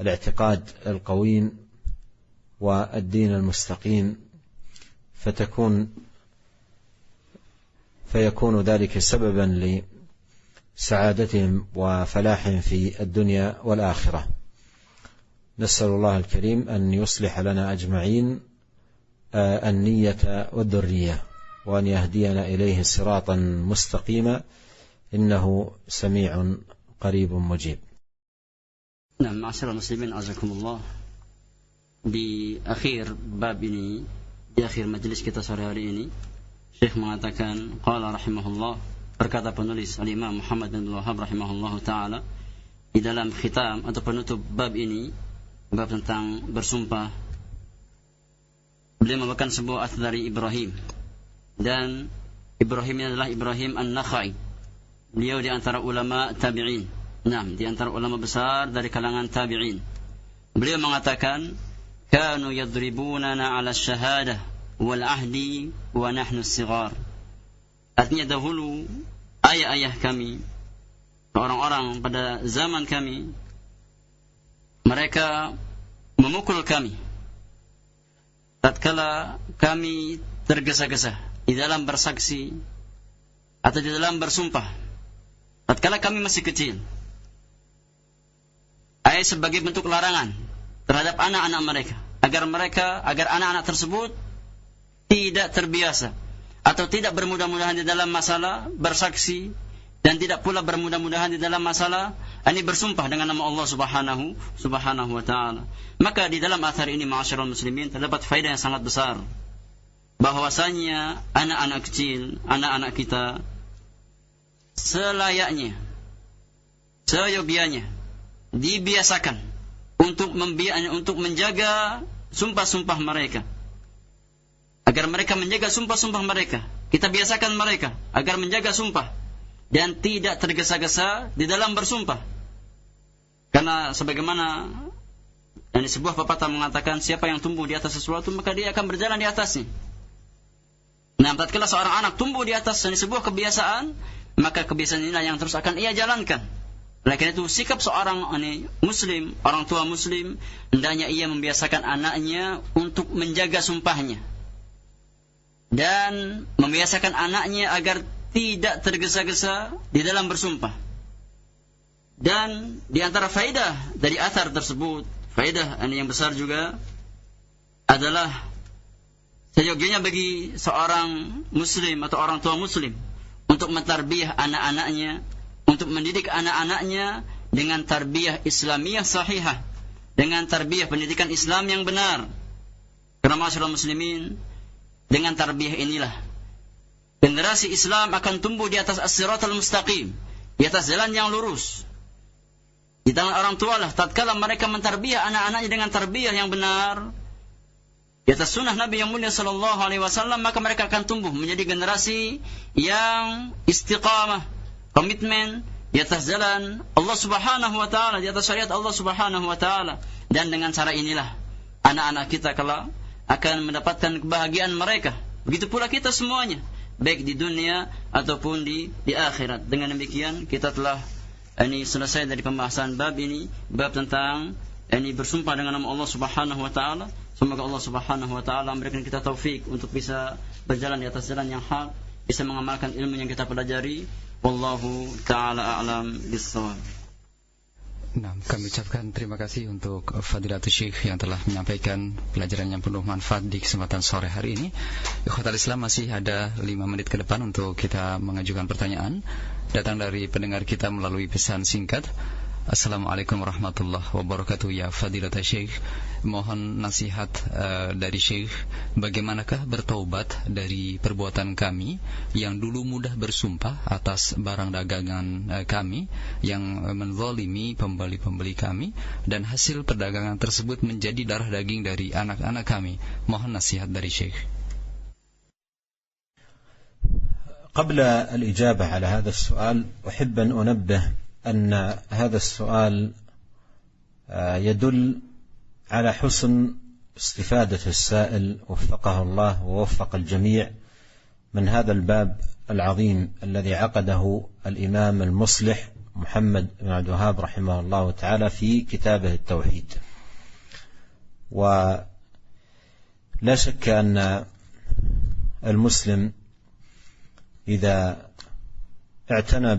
الاعتقاد القويم والدين المستقيم، فيكون ذلك سببا لسعادتهم وفلاحهم في الدنيا والآخرة. نسأل الله الكريم أن يصلح لنا أجمعين النية والذرية، وأن يهدينا إليه صراطا مستقيما، إنه سميع قريب مجيب. Nah, ma'asyiral muslimin azakumullah. Di akhir bab ini, di akhir majelis kita sore hari ini, Syekh mengatakan qala rahimahullah, berkata penulis Al-Imam Muhammad bin Wahhab rahimahullahu taala di dalam khitam atau penutup bab ini, bab tentang bersumpah, beliau membawakan sebuah athar dari Ibrahim, dan Ibrahim ini adalah Ibrahim An-Nakhai. Beliau di antara ulama tabi'in. Nah, di antara ulama besar dari kalangan tabi'in. Beliau mengatakan, kanu yadribunana 'ala syahadah wal ahdi wa nahnu sighar. Artinya dahulu ayah-ayah kami, orang-orang pada zaman kami, mereka memukul kami tatkala kami tergesa-gesa di dalam bersaksi atau di dalam bersumpah, tatkala kami masih kecil. Ayat sebagai bentuk larangan terhadap anak-anak mereka, agar anak-anak tersebut tidak terbiasa atau tidak bermudah-mudahan di dalam masalah bersaksi, dan tidak pula bermudah-mudahan di dalam masalah ini bersumpah dengan nama Allah subhanahu wa ta'ala. Maka di dalam athar ini ma'asyiral muslimin terdapat faedah yang sangat besar, bahwasanya anak-anak kecil, anak-anak kita selayaknya, seyogianya dibiasakan untuk menjaga sumpah-sumpah mereka, agar mereka menjaga sumpah-sumpah mereka. Kita biasakan mereka agar menjaga sumpah dan tidak tergesa-gesa di dalam bersumpah. Karena sebagaimana sebuah pepatah mengatakan, siapa yang tumbuh di atas sesuatu maka dia akan berjalan di atasnya. Nah, tatkala seorang anak tumbuh di atas sebuah kebiasaan, maka kebiasaan inilah yang terus akan ia jalankan. Oleh karena itu, sikap seorang muslim, orang tua muslim, hendaknya ia membiasakan anaknya untuk menjaga sumpahnya, dan membiasakan anaknya agar tidak tergesa-gesa di dalam bersumpah. Dan di antara faedah dari athar tersebut, faedah yang besar juga adalah seyogianya bagi seorang muslim atau orang tua muslim untuk mentarbiyah anak-anaknya, untuk mendidik anak-anaknya dengan tarbiyah Islamiyah sahihah, dengan tarbiyah pendidikan Islam yang benar. Karena ma'asyiral muslimin, dengan tarbiyah inilah generasi Islam akan tumbuh di atas as-siratal mustaqim, di atas jalan yang lurus. Di tangan orang tua lah tatkala mereka mentarbiyah anak-anaknya dengan tarbiyah yang benar, di atas sunnah Nabi yang mulia sallallahu alaihi wasallam, maka mereka akan tumbuh menjadi generasi yang istiqamah, komitmen di atas jalan Allah subhanahu wa ta'ala, di atas syariat Allah subhanahu wa ta'ala. Dan dengan cara inilah anak-anak kita kelak akan mendapatkan kebahagiaan mereka. Begitu pula kita semuanya, baik di dunia ataupun di akhirat. Dengan demikian kita telah selesai dari pembahasan bab ini, bab tentang bersumpah dengan nama Allah subhanahu wa ta'ala. Semoga Allah Subhanahu wa taala memberikan kita taufik untuk bisa berjalan di atas jalan yang hak, bisa mengamalkan ilmu yang kita pelajari. Wallahu taala a'lam bissawab. Nah, kami ucapkan terima kasih untuk Fadilatul Syekh yang telah menyampaikan pelajaran yang penuh manfaat di kesempatan sore hari ini. Ikhwatal Islam, masih ada 5 menit ke depan untuk kita mengajukan pertanyaan. Datang dari pendengar kita melalui pesan singkat. Assalamualaikum warahmatullahi wabarakatuh. Ya Fadilatul Syekh, mohon nasihat dari Syekh, bagaimanakah bertaubat dari perbuatan kami yang dulu mudah bersumpah atas barang dagangan kami yang menzalimi pembeli-pembeli kami, dan hasil perdagangan tersebut menjadi darah daging dari anak-anak kami. Mohon nasihat dari Syekh. قبل الإجابة على هذا السؤال أحب أن أنبه أن هذا السؤال يدل على حسن استفادة السائل وفقه الله ووفق الجميع من هذا الباب العظيم الذي عقده الإمام المصلح محمد بن عبد الوهاب رحمه الله تعالى في كتابه التوحيد. ولا شك أن المسلم إذا اعتنى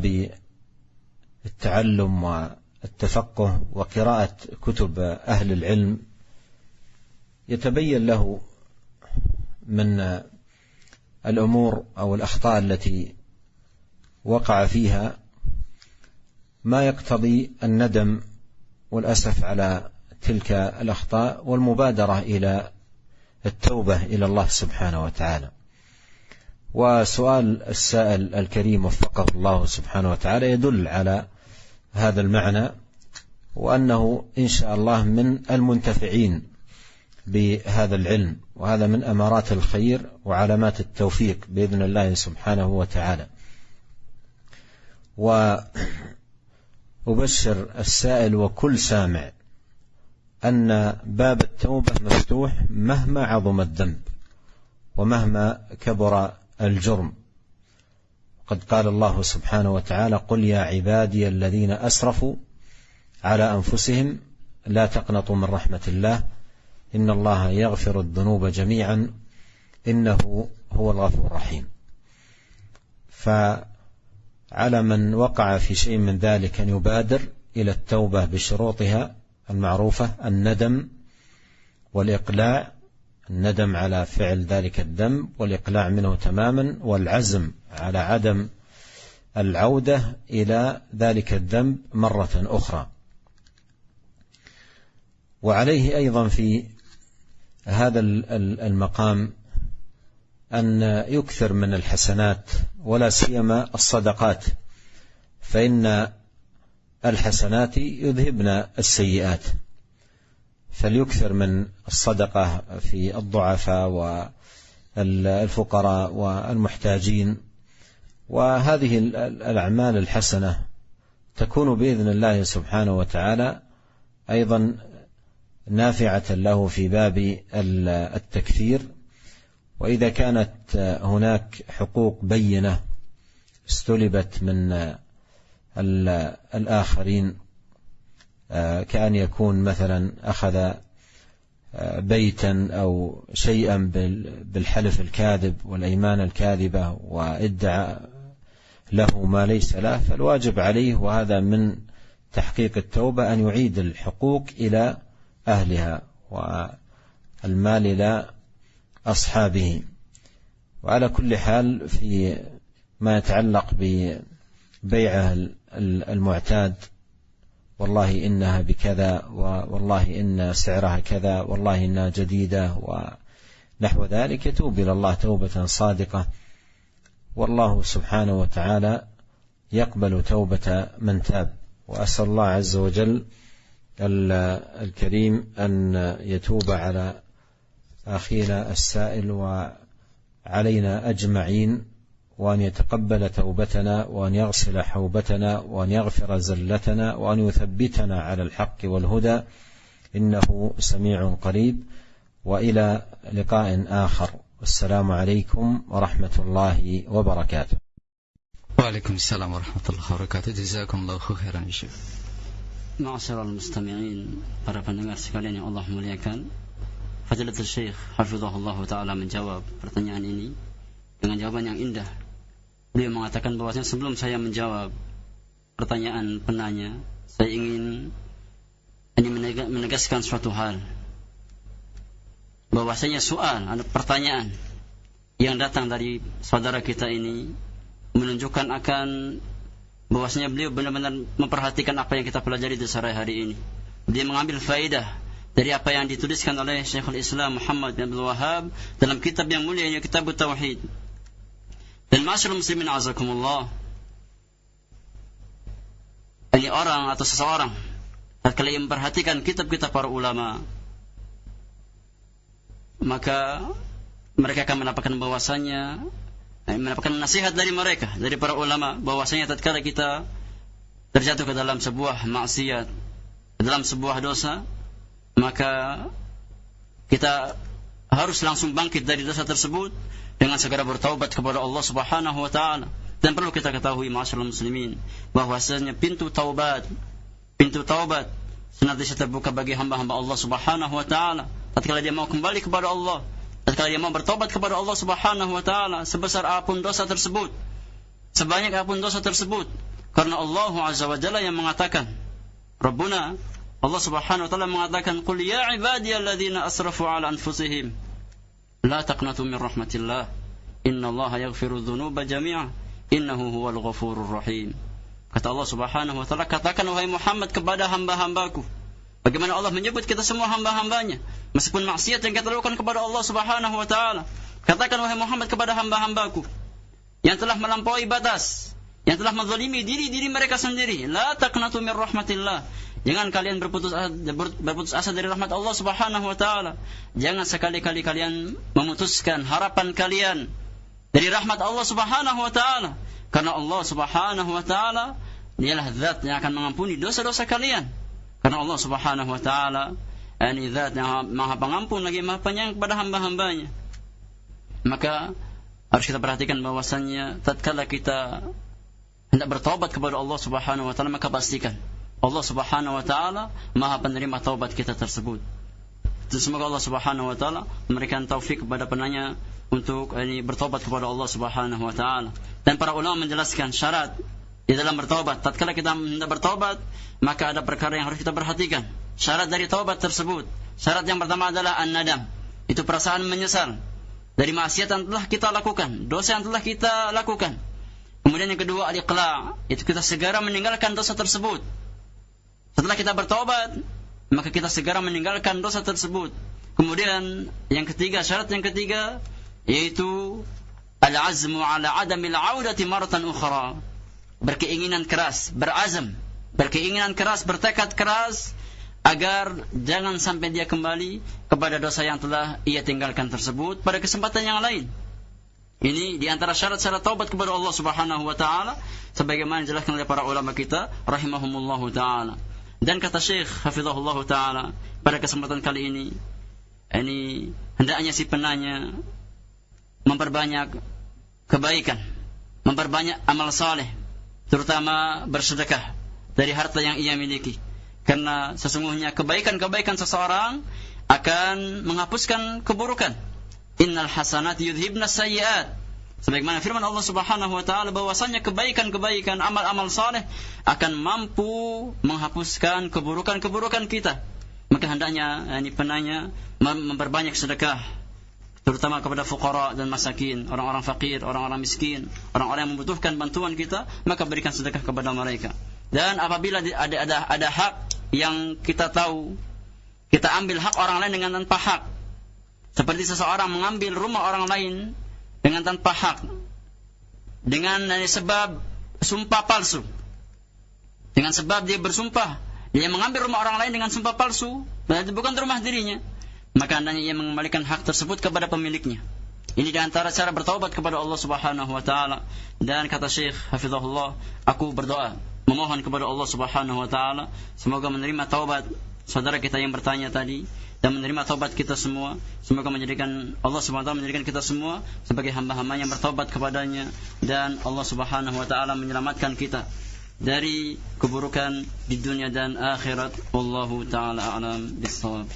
بالتعلم والتفقه وقراءة كتب أهل العلم يتبين له من الأمور أو الأخطاء التي وقع فيها ما يقتضي الندم والأسف على تلك الأخطاء والمبادرة إلى التوبة إلى الله سبحانه وتعالى. وسؤال السائل الكريم وفقه الله سبحانه وتعالى يدل على هذا المعنى، وأنه إن شاء الله من المنتفعين بهذا العلم، وهذا من أمارات الخير وعلامات التوفيق بإذن الله سبحانه وتعالى. وأبشر السائل وكل سامع أن باب التوبة مفتوح مهما عظم الذنب ومهما كبر الجرم. قد قال الله سبحانه وتعالى: قل يا عبادي الذين أسرفوا على أنفسهم لا تقنطوا من رحمة الله إن الله يغفر الذنوب جميعا إنه هو الغفور الرحيم. فعلى من وقع في شيء من ذلك أن يبادر إلى التوبة بشروطها المعروفة: الندم والإقلاع، الندم على فعل ذلك الذنب والإقلاع منه تماما، والعزم على عدم العودة إلى ذلك الذنب مرة أخرى. وعليه أيضا في هذا المقام أن يكثر من الحسنات ولا سيما الصدقات، فإن الحسنات يذهبن السيئات، فليكثر من الصدقة في الضعفاء والفقراء والمحتاجين. وهذه الأعمال الحسنة تكون بإذن الله سبحانه وتعالى أيضا نافعة له في باب التكفير. وإذا كانت هناك حقوق بينة استلبت من الآخرين، كأن يكون مثلا أخذ بيتا أو شيئا بالحلف الكاذب والأيمان الكاذبة وادعى له ما ليس له، فالواجب عليه، وهذا من تحقيق التوبة، أن يعيد الحقوق إلى أهلها والمال إلى أصحابه. وعلى كل حال في ما يتعلق ببيعه المعتاد: والله إنها بكذا، والله إن سعرها كذا، والله إنها جديدة ونحو ذلك، يتوب إلى الله توبة صادقة، والله سبحانه وتعالى يقبل توبة من تاب. وأسأل الله عز وجل الكريم أن يتوب على أخينا السائل وعلينا أجمعين، وأن يتقبل توبتنا، وأن يغسل حوبتنا، وأن يغفر زلتنا، وأن يثبتنا على الحق والهدى، إنه سميع قريب. وإلى لقاء آخر، والسلام عليكم ورحمة الله وبركاته. وعليكم السلام ورحمة الله وبركاته. جزاكم الله khairan. Ma'asyiral mustami'in, para pendengar sekalian yang Allah muliakan, Fadilatul Syekh hafizahullah taala menjawab pertanyaan ini dengan jawaban yang indah. Beliau mengatakan bahwasanya sebelum saya menjawab pertanyaan penanya, saya ingin menegaskan suatu hal. Bahwasanya soal, ada pertanyaan yang datang dari saudara kita ini menunjukkan akan bahwasanya beliau benar-benar memperhatikan apa yang kita pelajari di sore hari ini. Dia mengambil faedah dari apa yang dituliskan oleh Syekhul Islam Muhammad bin Abdul Wahhab dalam kitab yang mulia, yaitu Kitab Tauhid. Dan ma'asyiral muslimin azakumullah, ini orang atau seseorang tatkala ia memperhatikan kitab-kitab para ulama, maka mereka akan mendapatkan nasihat dari mereka, dari para ulama, bahwasanya tatkala kita terjatuh ke dalam sebuah maksiat, dalam sebuah dosa, maka kita harus langsung bangkit dari dosa tersebut dengan segera bertaubat kepada Allah Subhanahu wa taala. Dan perlu kita ketahui ma'asyiral muslimin, bahwasanya pintu taubat senantiasa terbuka bagi hamba-hamba Allah Subhanahu wa taala tatkala dia mau kembali kepada Allah, tatkala dia mau bertobat kepada Allah Subhanahu wa taala, sebesar apapun dosa tersebut, sebanyak apapun dosa tersebut, karena Allah Azza wa Jalla yang mengatakan, Rabbuna Allah Subhanahu wa taala mengatakan, "Qul ya ibadiyalladzina asrafu ala anfusihim la taqnatu min rahmatillah, innallaha yaghfiru dzunuba jami'a, innahu huwal ghafurur rahim." Kata Allah Subhanahu wa taala, katakan wahai Muhammad kepada hamba-hambaku, bagaimana Allah menyebut kita semua hamba-hambanya, meskipun maksiat yang kita lakukan kepada Allah Subhanahu wa taala. Katakan wahai Muhammad kepada hamba-hambaku yang telah melampaui batas, yang telah menzalimi diri mereka sendiri, la taqnatu min rahmatillah. Jangan kalian berputus asa dari rahmat Allah Subhanahu wa taala. Jangan sekali-kali kalian memutuskan harapan kalian dari rahmat Allah Subhanahu wa taala, karena Allah Subhanahu wa taala dialah zat yang akan mengampuni dosa-dosa kalian. Karena Allah Subhanahu wa taala ini zat yang Maha Pengampun lagi Maha Penyayang kepada hamba-hambanya. Maka harus kita perhatikan bahwasannya tatkala kita hendak bertaubat kepada Allah Subhanahu wa taala, maka pastikan Allah Subhanahu wa taala Maha penerima taubat kita tersebut. Dan semoga Allah Subhanahu wa taala memberikan taufik kepada penanya untuk bertobat kepada Allah Subhanahu wa taala. Dan para ulama menjelaskan syarat di dalam bertobat. Tatkala kita hendak bertobat, maka ada perkara yang harus kita perhatikan. Syarat dari taubat tersebut. Syarat yang pertama adalah an-nadam. Itu perasaan menyesal dari maksiat yang telah kita lakukan, dosa yang telah kita lakukan. Kemudian yang kedua al-iqla', itu kita segera meninggalkan dosa tersebut. Setelah kita bertobat, maka kita segera meninggalkan dosa tersebut. Kemudian yang ketiga, syarat yang ketiga, yaitu al-azmu ala adamil audati maratan ukhra. Berkeinginan keras, berkeinginan keras, bertekad keras agar jangan sampai dia kembali kepada dosa yang telah ia tinggalkan tersebut pada kesempatan yang lain. Ini di antara syarat-syarat taubat kepada Allah Subhanahu wa taala sebagaimana dijelaskan oleh para ulama kita rahimahumullahu taala. Dan kata Syekh hafizahullah taala, pada kesempatan kali ini hendaknya si penanya memperbanyak kebaikan, memperbanyak amal saleh, terutama bersedekah dari harta yang ia miliki. Karena sesungguhnya kebaikan-kebaikan seseorang akan menghapuskan keburukan. Innal hasanati yudhibna sayyi'at. Sebagaimana firman Allah Subhanahu wa taala bahwasanya kebaikan-kebaikan, amal-amal saleh akan mampu menghapuskan keburukan-keburukan kita. Maka hendaknya penanya memperbanyak sedekah, terutama kepada fuqara dan masakin, orang-orang fakir, orang-orang miskin, orang-orang yang membutuhkan bantuan kita, maka berikan sedekah kepada mereka. Dan apabila ada hak yang kita tahu, kita ambil hak orang lain dengan tanpa hak. Seperti seseorang mengambil rumah orang lain dengan tanpa hak, dengan sebab sumpah palsu. Dengan sebab dia bersumpah, dia mengambil rumah orang lain dengan sumpah palsu, berarti bukan rumah dirinya. Maka hendaknya ia mengembalikan hak tersebut kepada pemiliknya. Ini di antara cara bertaubat kepada Allah Subhanahu wa taala. Dan kata Syekh hafizahullah, aku berdoa memohon kepada Allah Subhanahu wa taala semoga menerima taubat saudara kita yang bertanya tadi dan menerima taubat kita semua. Semoga menjadikan Allah Subhanahu wa taala menjadikan kita semua sebagai hamba-hamba yang bertaubat kepadanya, dan Allah Subhanahu wa taala menyelamatkan kita dari keburukan di dunia dan akhirat. Wallahu taala a'lam bissawab.